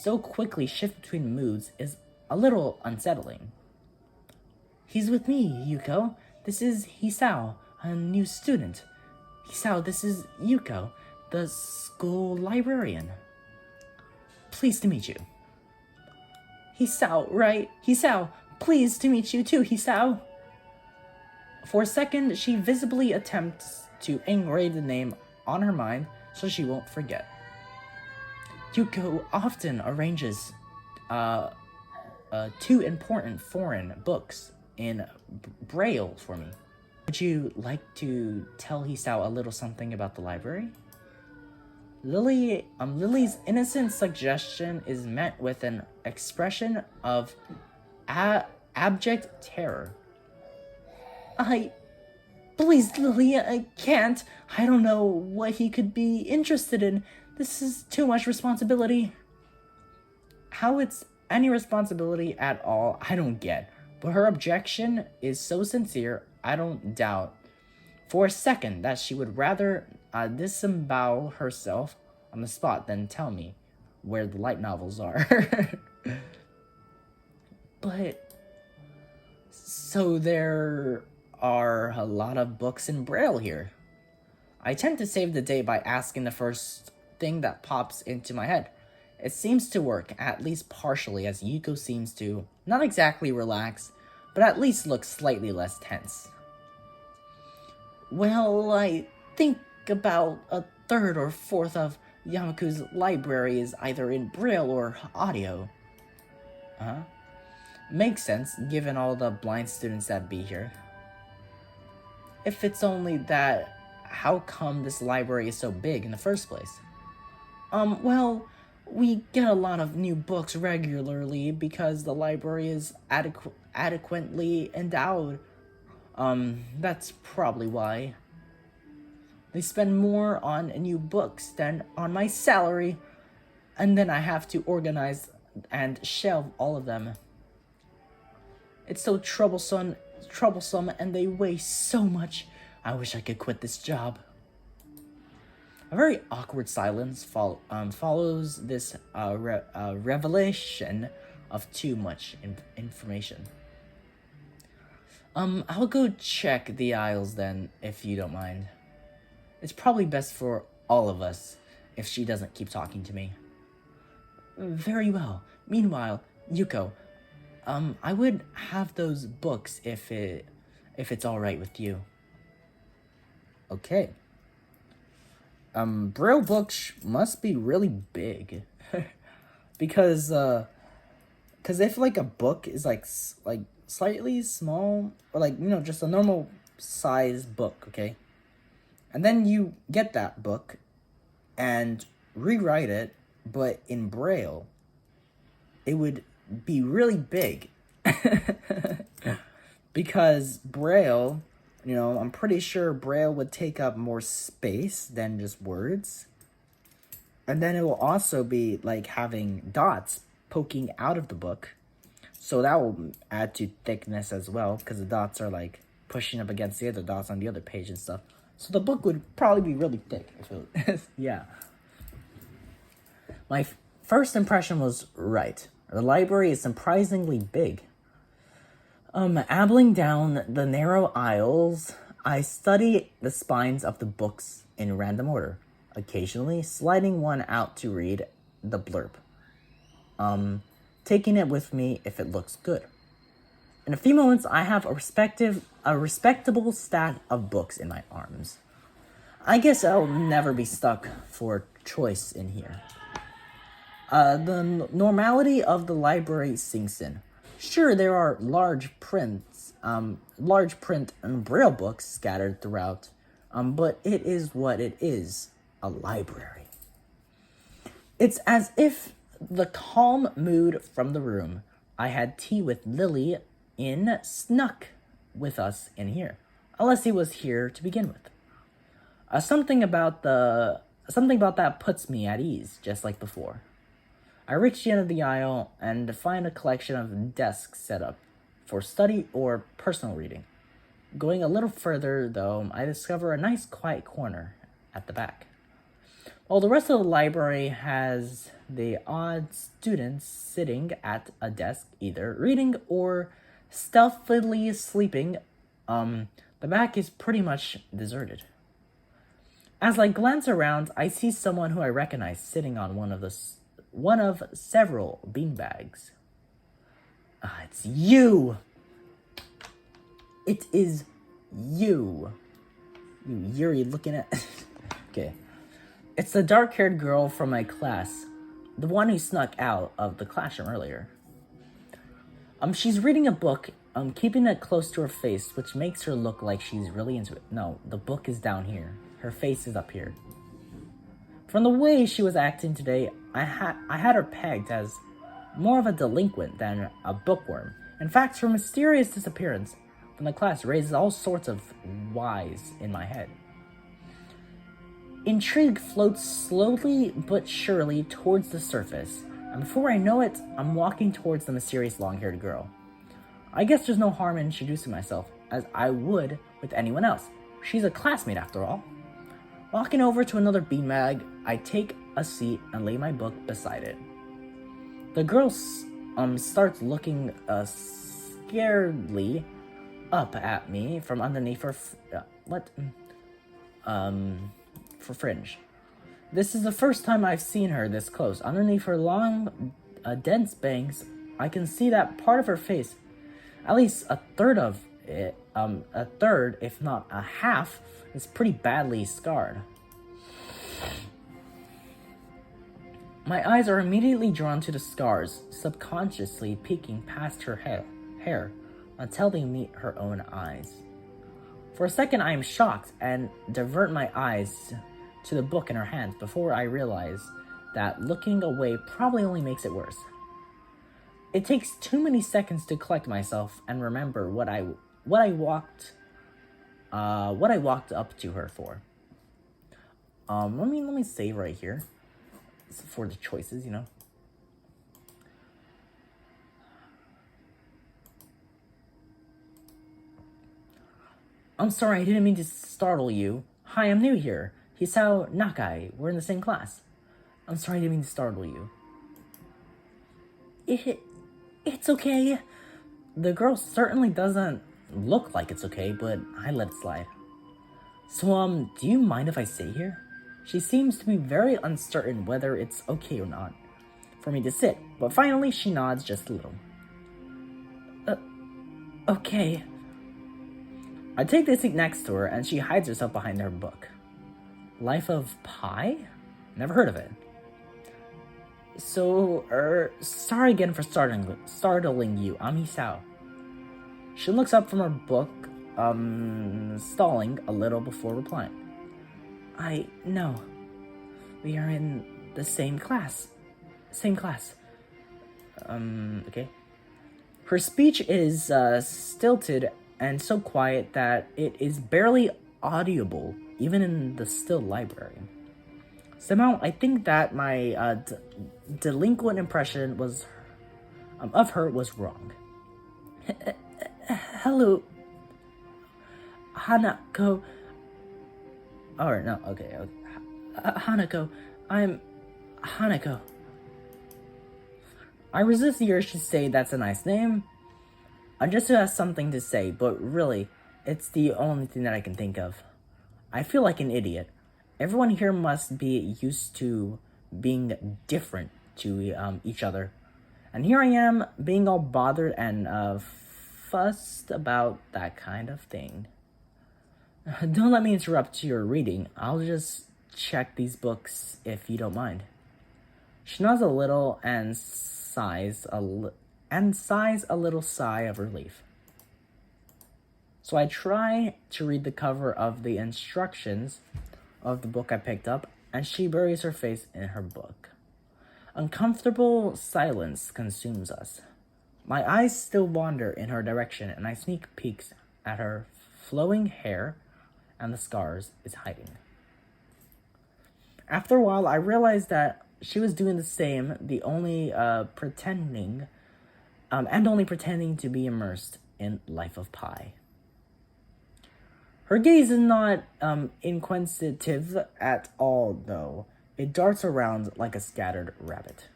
[SPEAKER 1] so quickly shift between moods is a little unsettling. He's with me, Yuko. This is Hisao, a new student. Hisao, this is Yuko, the school librarian. Pleased to meet you. Hisao, right? Hisao, pleased to meet you too, Hisao. For a second, she visibly attempts to engrave the name on her mind so she won't forget. Yuko often arranges 2 important foreign books in Braille for me. Would you like to tell Hisao a little something about the library? Lily's innocent suggestion is met with an expression of abject terror. Please, Lily, I can't. I don't know what he could be interested in. This is too much responsibility. How it's any responsibility at all, I don't get. But her objection is so sincere, I don't doubt for a second that she would rather disembowel herself on the spot than tell me where the light novels are. But, so there are a lot of books in Braille here. I tend to save the day by asking the first thing that pops into my head. It seems to work, at least partially, as Yuko seems to not exactly relax, but at least look slightly less tense. Well, I think about a third or fourth of Yamaku's library is either in Braille or audio. Makes sense, given all the blind students that be here. If it's only that, how come this library is so big in the first place? Well, we get a lot of new books regularly because the library is adequately endowed. That's probably why. They spend more on new books than on my salary, and then I have to organize and shelve all of them. It's so troublesome, and they weigh so much. I wish I could quit this job. A very awkward silence follows this revelation of too much information. I'll go check the aisles then, if you don't mind. It's probably best for all of us if she doesn't keep talking to me. Very well. Meanwhile, Yuko, I would have those books if it's all right with you. Okay. Braille books must be really big, because if like a book is like slightly small, or like just a normal size book, okay, and then you get that book and rewrite it, but in Braille, it would be really big. Because Braille, I'm pretty sure Braille would take up more space than just words. And then it will also be like having dots poking out of the book. So that will add to thickness as well, because the dots are like pushing up against the other dots on the other page and stuff. So the book would probably be really thick. Yeah. My first impression was right. The library is surprisingly big. Ambling down the narrow aisles, I study the spines of the books in random order, occasionally sliding one out to read the blurb. Taking it with me if it looks good. In a few moments, I have a respectable stack of books in my arms. I guess I'll never be stuck for choice in here. The normality of the library sinks in. Sure, there are large print and Braille books scattered throughout, but it is what it is, a library. It's as if the calm mood from the room I had tea with Lily in snuck with us in here, unless he was here to begin with. Something about that puts me at ease, just like before. I reach the end of the aisle and find a collection of desks set up for study or personal reading. Going a little further, though, I discover a nice quiet corner at the back. While the rest of the library has the odd students sitting at a desk, either reading or stealthily sleeping, the back is pretty much deserted. As I glance around, I see someone who I recognize sitting on one of several beanbags. It's you! It is you. You Yuri looking at... Okay. It's the dark-haired girl from my class. The one who snuck out of the classroom earlier. She's reading a book, keeping it close to her face, which makes her look like she's really into it. No, the book is down here. Her face is up here. From the way she was acting today, I had her pegged as more of a delinquent than a bookworm. In fact, her mysterious disappearance from the class raises all sorts of whys in my head. Intrigue floats slowly but surely towards the surface, and before I know it, I'm walking towards the mysterious long-haired girl. I guess there's no harm in introducing myself, as I would with anyone else. She's a classmate after all. Walking over to another beanbag, I take a seat and lay my book beside it. The girl starts looking scaredly up at me from underneath her for fringe. This is the first time I've seen her this close. Underneath her long, dense bangs, I can see that part of her face, at least a third of it, if not a half, is pretty badly scarred. My eyes are immediately drawn to the scars, subconsciously peeking past her hair until they meet her own eyes. For a second, I am shocked and divert my eyes to the book in her hands before I realize that looking away probably only makes it worse. It takes too many seconds to collect myself and remember what I walked up to her for. Let me save right here for the choices, I'm sorry, I didn't mean to startle you. Hi, I'm new here. Hisao Nakai. We're in the same class. I'm sorry, I didn't mean to startle you. It's okay. The girl certainly doesn't look like it's okay, but I let it slide. So, do you mind if I sit here? She seems to be very uncertain whether it's okay or not for me to sit, but finally she nods just a little. Okay. I take the seat next to her and she hides herself behind her book. Life of Pi? Never heard of it. So, sorry again for startling you. I'm Hisao. She looks up from her book, stalling a little before replying. I know. We are in the same class. Okay. Her speech is stilted and so quiet that it is barely audible, even in the still library. Somehow, I think that my delinquent impression of her was wrong. Hello, Hanako. Or no, okay. Hanako, I'm Hanako. I resist the urge to say that's a nice name. I just have something to say, but really, it's the only thing that I can think of. I feel like an idiot. Everyone here must be used to being different to each other. And here I am, being all bothered and fussed about that kind of thing. Don't let me interrupt your reading. I'll just check these books if you don't mind. She nods a little and sighs a little sigh of relief. So I try to read the cover of the instructions of the book I picked up, and she buries her face in her book. Uncomfortable silence consumes us. My eyes still wander in her direction, and I sneak peeks at her flowing hair and the scars it's hiding. After a while, I realized that she was doing the same, only pretending to be immersed in Life of Pi. Her gaze is not inquisitive at all, though. It darts around like a scared rabbit.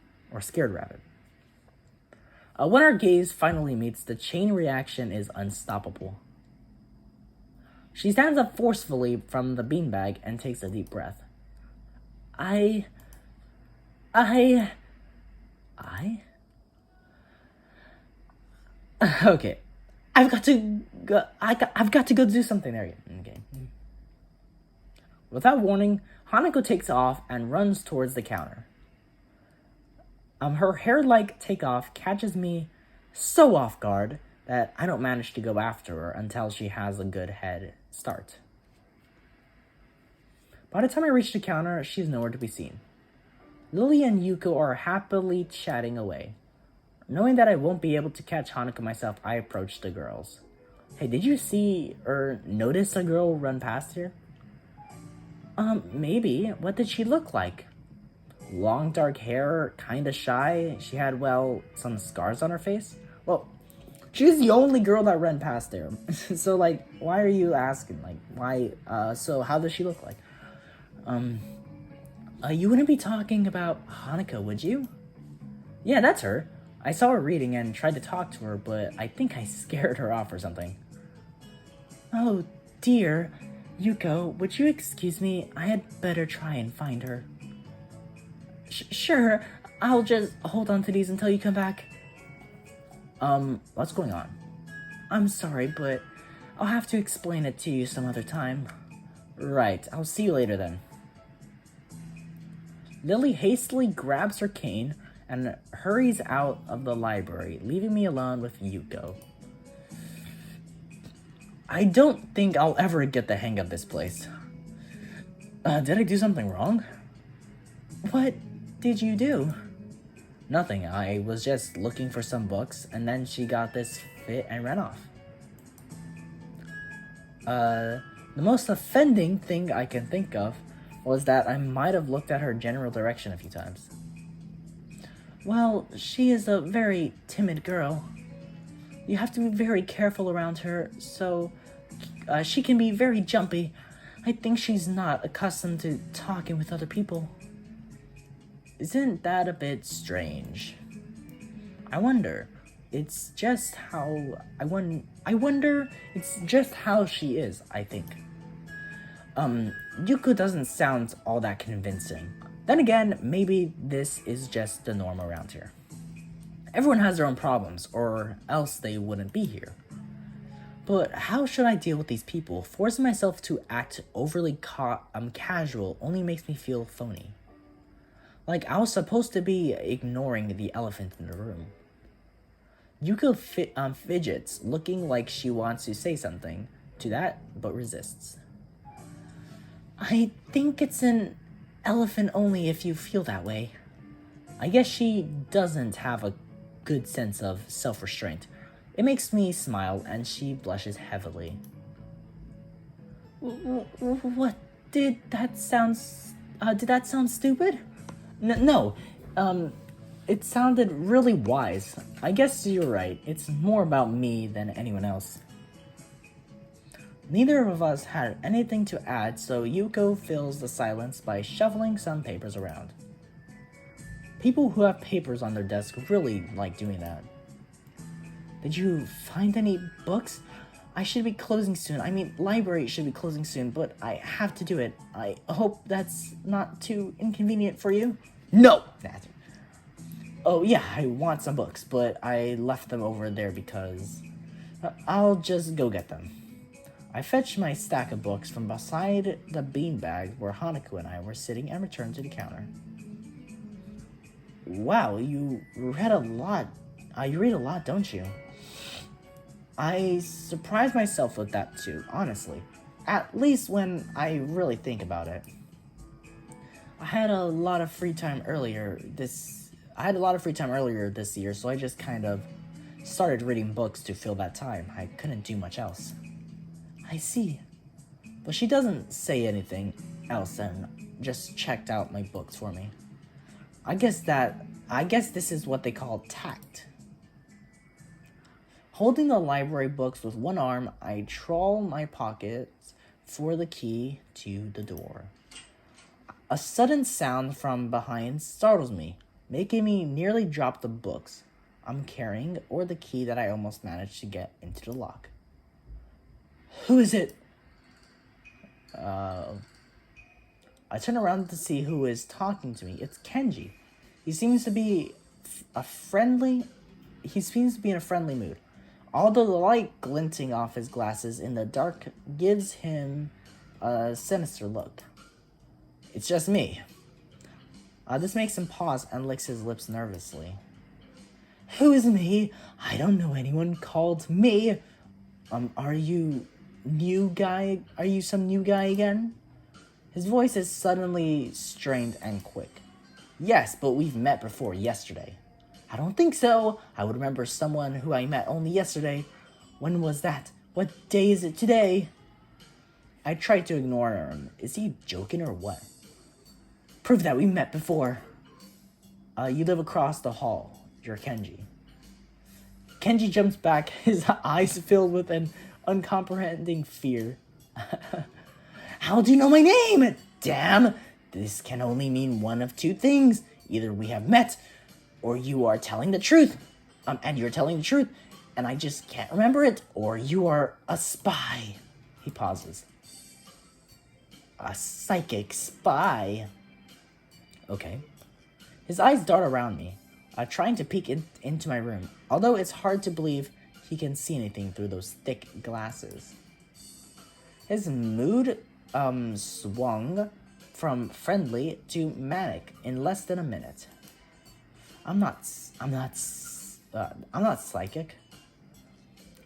[SPEAKER 1] When our gaze finally meets, the chain reaction is unstoppable. She stands up forcefully from the beanbag and takes a deep breath. Okay. I've got to go do something there. Okay. Without warning, Hanako takes off and runs towards the counter. Her hair-like takeoff catches me so off guard that I don't manage to go after her until she has a good head start. By the time I reach the counter, she's nowhere to be seen. Lily and Yuko are happily chatting away. Knowing that I won't be able to catch Hanako myself, I approach the girls. Hey, did you see or notice a girl run past here? Maybe. What did she look like? Long dark hair, kinda shy. She had, some scars on her face. Well, she's the only girl that ran past there. So, why are you asking? Why, so how does she look like? You wouldn't be talking about Hanako, would you? Yeah, that's her. I saw her reading and tried to talk to her, but I think I scared her off or something. Oh, dear. Yuko, would you excuse me? I had better try and find her. Sure. I'll just hold on to these until you come back. What's going on? I'm sorry, but I'll have to explain it to you some other time. Right. I'll see you later then. Lily hastily grabs her cane and hurries out of the library, leaving me alone with Yuko. I don't think I'll ever get the hang of this place. Did I do something wrong? What did you do? Nothing. I was just looking for some books, and then she got this fit and ran off. The most offending thing I can think of was that I might have looked at her general direction a few times. Well, she is a very timid girl. You have to be very careful around her, so she can be very jumpy. I think she's not accustomed to talking with other people. Isn't that a bit strange? I wonder. It's just how it's just how she is, I think. Yuko doesn't sound all that convincing. Then again, maybe this is just the norm around here. Everyone has their own problems, or else they wouldn't be here. But how should I deal with these people? Forcing myself to act overly casual only makes me feel phony. Like I was supposed to be ignoring the elephant in the room. Yuko fidgets, looking like she wants to say something to that, but resists. I think it's an elephant only if you feel that way. I guess she doesn't have a good sense of self-restraint. It makes me smile, and she blushes heavily. What did that sound? Did that sound stupid? No. It sounded really wise. I guess you're right. It's more about me than anyone else. Neither of us had anything to add, so Yuko fills the silence by shuffling some papers around. People who have papers on their desk really like doing that. Did you find any books? I should be closing soon. Library should be closing soon, but I have to do it. I hope that's not too inconvenient for you. No! Oh yeah, I want some books, but I left them over there because... I'll just go get them. I fetched my stack of books from beside the beanbag where Hanako and I were sitting and returned to the counter. Wow, you read a lot. You read a lot, don't you? I surprise myself with that too, honestly. At least when I really think about it. I had a lot of free time earlier this year, so I just kind of started reading books to fill that time. I couldn't do much else. I see. But she doesn't say anything else and just checked out my books for me. I guess this is what they call tact. Holding the library books with one arm, I trawl my pockets for the key to the door. A sudden sound from behind startles me, making me nearly drop the books I'm carrying or the key that I almost managed to get into the lock. Who is it? I turn around to see who is talking to me. It's Kenji. He seems to be in a friendly mood. Although the light glinting off his glasses in the dark gives him a sinister look. It's just me. This makes him pause and licks his lips nervously. Who is me? I don't know anyone called me. Are you new guy? Are you some new guy again? His voice is suddenly strained and quick. Yes, but we've met before yesterday. I don't think so. I would remember someone who I met only yesterday. When was that? What day is it today? I tried to ignore him. Is he joking or what? Prove that we met before. You live across the hall. You're Kenji. Kenji jumps back, his eyes filled with an uncomprehending fear. How do you know my name? Damn! This can only mean one of two things. Either we have met, or you are telling the truth. And you're telling the truth, and I just can't remember it. Or you are a spy. He pauses. A psychic spy. Okay. His eyes dart around me, trying to peek into my room, although it's hard to believe he can see anything through those thick glasses. His mood swung from friendly to manic in less than a minute. I'm not psychic.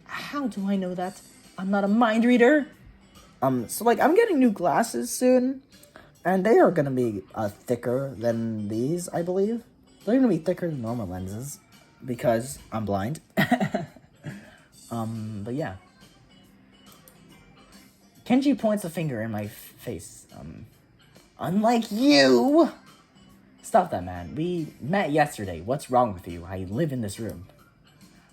[SPEAKER 1] How do I know that? I'm not a mind reader. I'm getting new glasses soon, And they are going to be thicker than these, I believe. They're going to be thicker than normal lenses because I'm blind. But yeah. Kenji points a finger in my face. Unlike you! Stop that, man. We met yesterday. What's wrong with you? I live in this room.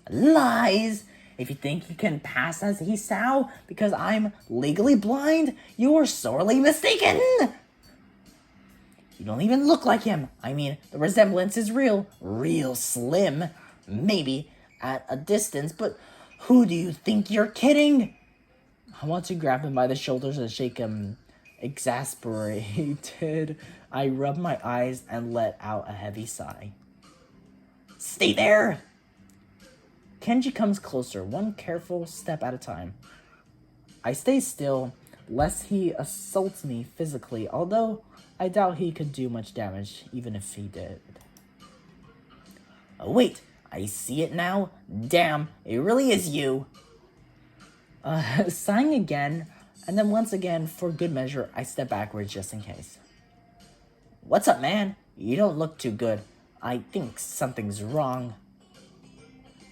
[SPEAKER 1] Lies! If you think you can pass as Hisao because I'm legally blind, you're sorely mistaken! You don't even look like him. I mean, the resemblance is real. Real slim. Maybe at a distance, but who do you think you're kidding? I want to grab him by the shoulders and shake him. Exasperated, I rub my eyes and let out a heavy sigh. Stay there! Kenji comes closer, one careful step at a time. I stay still, lest he assaults me physically, although I doubt he could do much damage, even if he did. Oh, wait, I see it now. Damn, it really is you. Sighing again, and then once again, for good measure, I step backwards just in case. What's up, man? You don't look too good. I think something's wrong.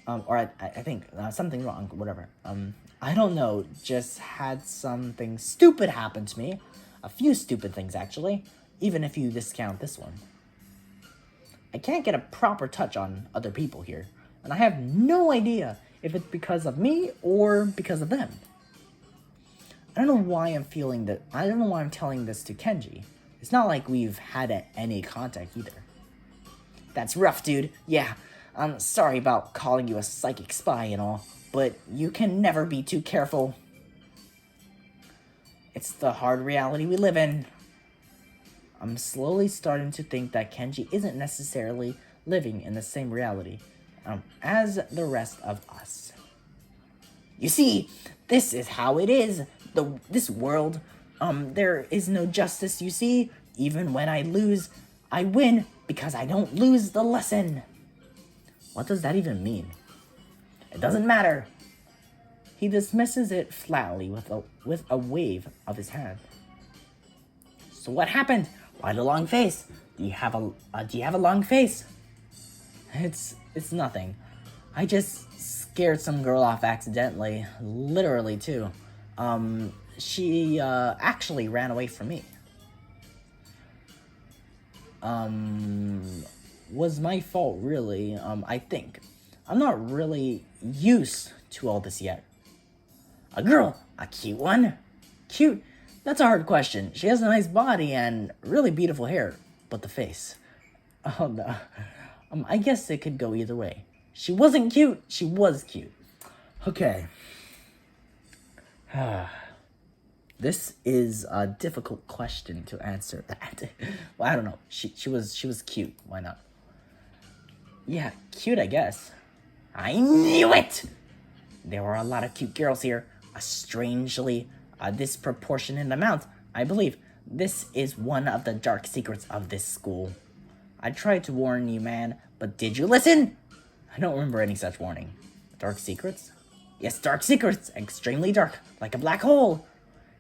[SPEAKER 1] I think something wrong, whatever. I don't know, just had something stupid happen to me. A few stupid things, actually, even if you discount this one. I can't get a proper touch on other people here, and I have no idea if it's because of me or because of them. I don't know why I'm feeling that. I don't know why I'm telling this to Kenji. It's not like we've had any contact either. That's rough, dude. Yeah, I'm sorry about calling you a psychic spy and all, but you can never be too careful. It's the hard reality we live in. I'm slowly starting to think that Kenji isn't necessarily living in the same reality as the rest of us. You see, this is how it is. This world, there is no justice, you see. Even when I lose, I win because I don't lose the lesson. What does that even mean? It doesn't matter. He dismisses it flatly with a wave of his hand. So what happened? Why the long face? Do you have a long face? It's nothing. I just scared some girl off accidentally, literally too. She actually ran away from me. Was my fault really? I think. I'm not really used to all this yet. A girl, a cute one. Cute? That's a hard question. She has a nice body and really beautiful hair, but the face. Oh no. I guess it could go either way. She wasn't cute, she was cute. Okay. This is a difficult question to answer that. Well, I don't know. She was cute. Why not? Yeah, cute, I guess. I knew it! There were a lot of cute girls here. A strangely disproportionate amount, I believe. This is one of the dark secrets of this school. I tried to warn you, man, but did you listen? I don't remember any such warning. Dark secrets? Yes, dark secrets. Extremely dark, like a black hole.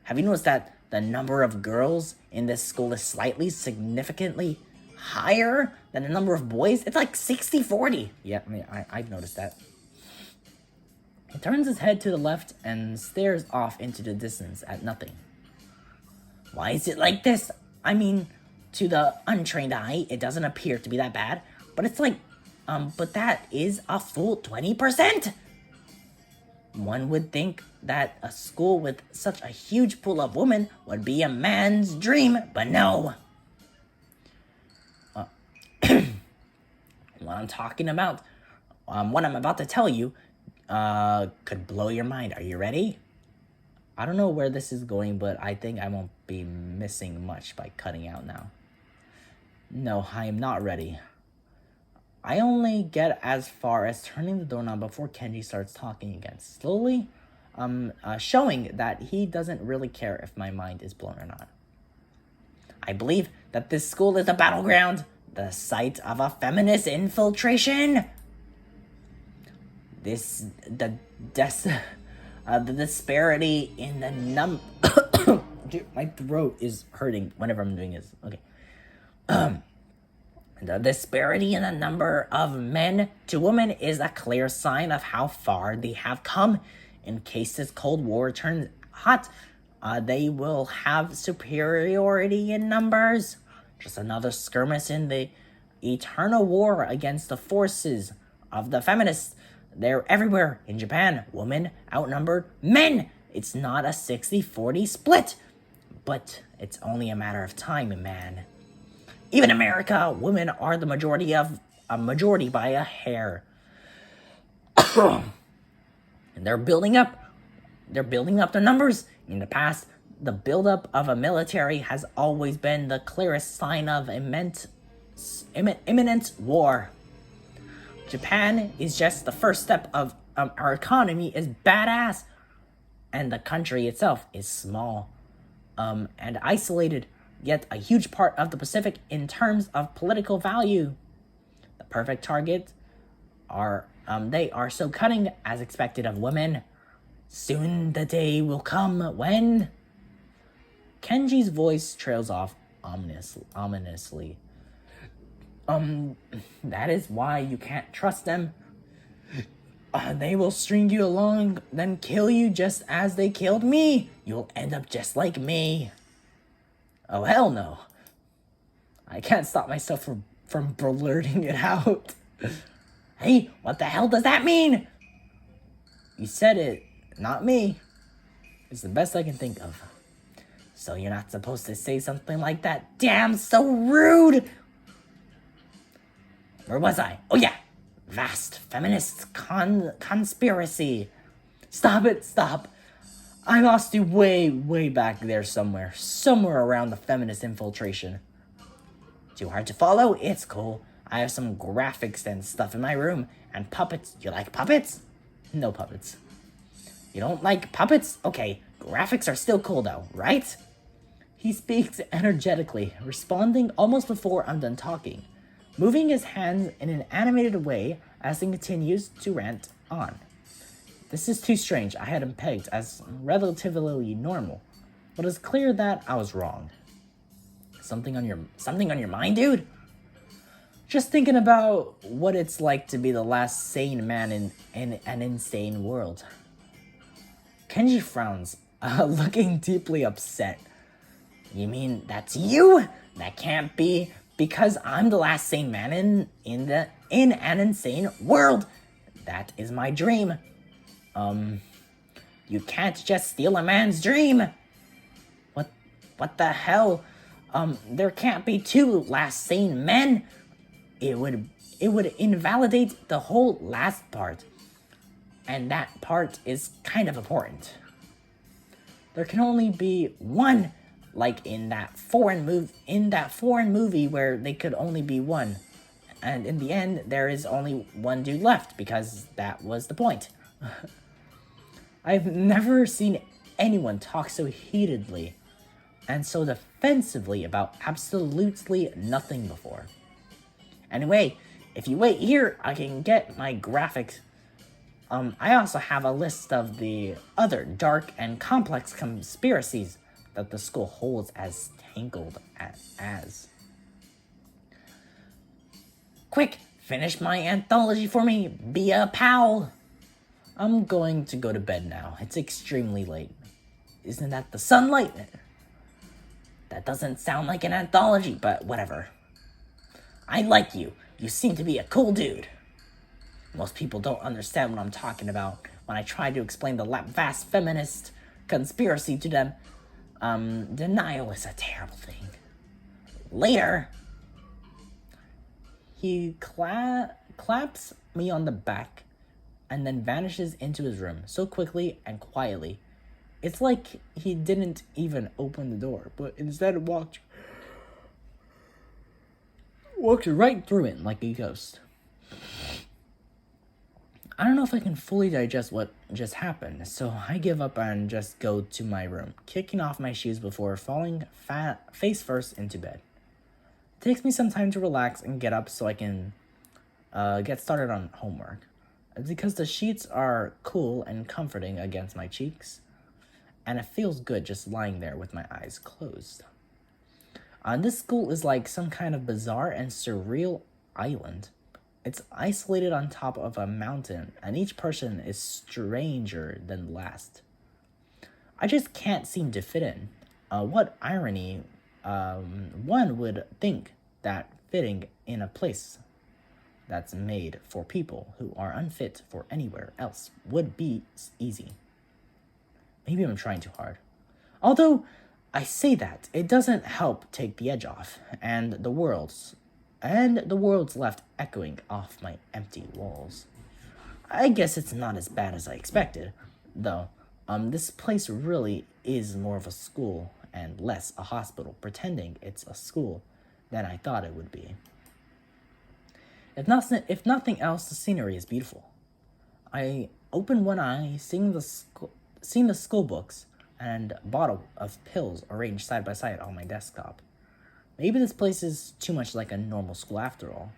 [SPEAKER 1] Have you noticed that the number of girls in this school is significantly higher than the number of boys? It's like 60-40. Yeah, I mean, I've noticed that. He turns his head to the left and stares off into the distance at nothing. Why is it like this? I mean, to the untrained eye, it doesn't appear to be that bad, but it's like, but that is a full 20%! One would think that a school with such a huge pool of women would be a man's dream, but no. What I'm talking about, what I'm about to tell you, could blow your mind. Are you ready? I don't know where this is going, but I think I won't be missing much by cutting out now. No, I am not ready. I only get as far as turning the doorknob before Kenji starts talking again, slowly, showing that he doesn't really care if my mind is blown or not. I believe that this school is a battleground, the site of a feminist infiltration. The disparity in the Dude, my throat is hurting whenever I'm doing this. Okay. The disparity in the number of men to women is a clear sign of how far they have come. In case this Cold War turns hot, they will have superiority in numbers. Just another skirmish in the eternal war against the forces of the feminists. They're everywhere. In Japan, women outnumbered men. It's not a 60-40 split. But it's only a matter of time, man. Even America, women are the majority by a hair. And they're building up their numbers. In the past, the buildup of a military has always been the clearest sign of imminent war. Japan is just the first step of our economy is badass, and the country itself is small, and isolated, yet a huge part of the Pacific in terms of political value. The perfect target they are so cunning, as expected of women. Soon the day will come when... Kenji's voice trails off ominously. That is why you can't trust them. They will string you along, then kill you just as they killed me. You'll end up just like me. Oh, hell no. I can't stop myself from blurting it out. Hey, what the hell does that mean? You said it, not me. It's the best I can think of. So you're not supposed to say something like that? Damn, so rude! Where was I? Oh yeah! Vast feminist conspiracy. Stop it, stop. I lost you way back there somewhere. Somewhere around the feminist infiltration. Too hard to follow? It's cool. I have some graphics and stuff in my room. And puppets. You like puppets? No puppets. You don't like puppets? Okay, graphics are still cool though, right? He speaks energetically, responding almost before I'm done talking, moving his hands in an animated way as he continues to rant on. This is too strange. I had him pegged as relatively normal, but it's clear that I was wrong. Something on your mind, dude? Just thinking about what it's like to be the last sane man in an insane world. Kenji frowns, looking deeply upset. You mean that's you? That can't be, because I'm the last sane man in an insane world. That is my dream. You can't just steal a man's dream. What the hell? There can't be two last sane men. It would invalidate the whole last part. And that part is kind of important. There can only be one, like in that foreign movie where they could only be one. And in the end, there is only one dude left, because that was the point. I've never seen anyone talk so heatedly and so defensively about absolutely nothing before. Anyway, if you wait here, I can get my graphics. I also have a list of the other dark and complex conspiracies that the school holds as tangled as. Quick, finish my anthology for me, be a pal. I'm going to go to bed now. It's extremely late. Isn't that the sunlight? That doesn't sound like an anthology, but whatever. I like you. You seem to be a cool dude. Most people don't understand what I'm talking about when I try to explain the vast feminist conspiracy to them. Denial is a terrible thing. Later. He claps me on the back and then vanishes into his room so quickly and quietly. It's like he didn't even open the door, but instead walked right through it like a ghost. I don't know if I can fully digest what just happened, so I give up and just go to my room, kicking off my shoes before falling face first into bed. It takes me some time to relax and get up so I can get started on homework. It's because the sheets are cool and comforting against my cheeks, and it feels good just lying there with my eyes closed. This school is like some kind of bizarre and surreal island. It's isolated on top of a mountain, and each person is stranger than the last. I just can't seem to fit in. What irony, one would think that fitting in a place that's made for people who are unfit for anywhere else would be easy. Maybe I'm trying too hard. Although I say that, it doesn't help take the edge off, and the world's left echoing off my empty walls. I guess it's not as bad as I expected, though. This place really is more of a school and less a hospital, pretending it's a school than I thought it would be. If nothing else, the scenery is beautiful. I open one eye, seeing the school books and a bottle of pills arranged side by side on my desktop. Maybe this place is too much like a normal school after all.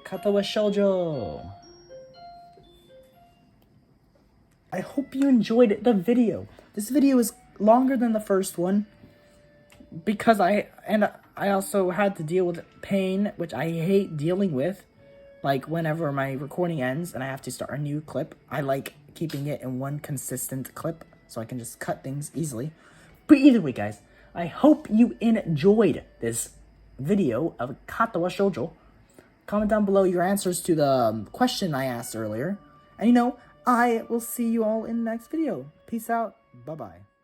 [SPEAKER 1] Katawa Shoujo! I hope you enjoyed the video. This video is longer than the first one because I also had to deal with pain, which I hate dealing with. Like whenever my recording ends and I have to start a new clip, I like keeping it in one consistent clip so I can just cut things easily. But either way, guys, I hope you enjoyed this video of Katawa Shoujo. Comment down below your answers to the question I asked earlier. And I will see you all in the next video. Peace out. Bye-bye.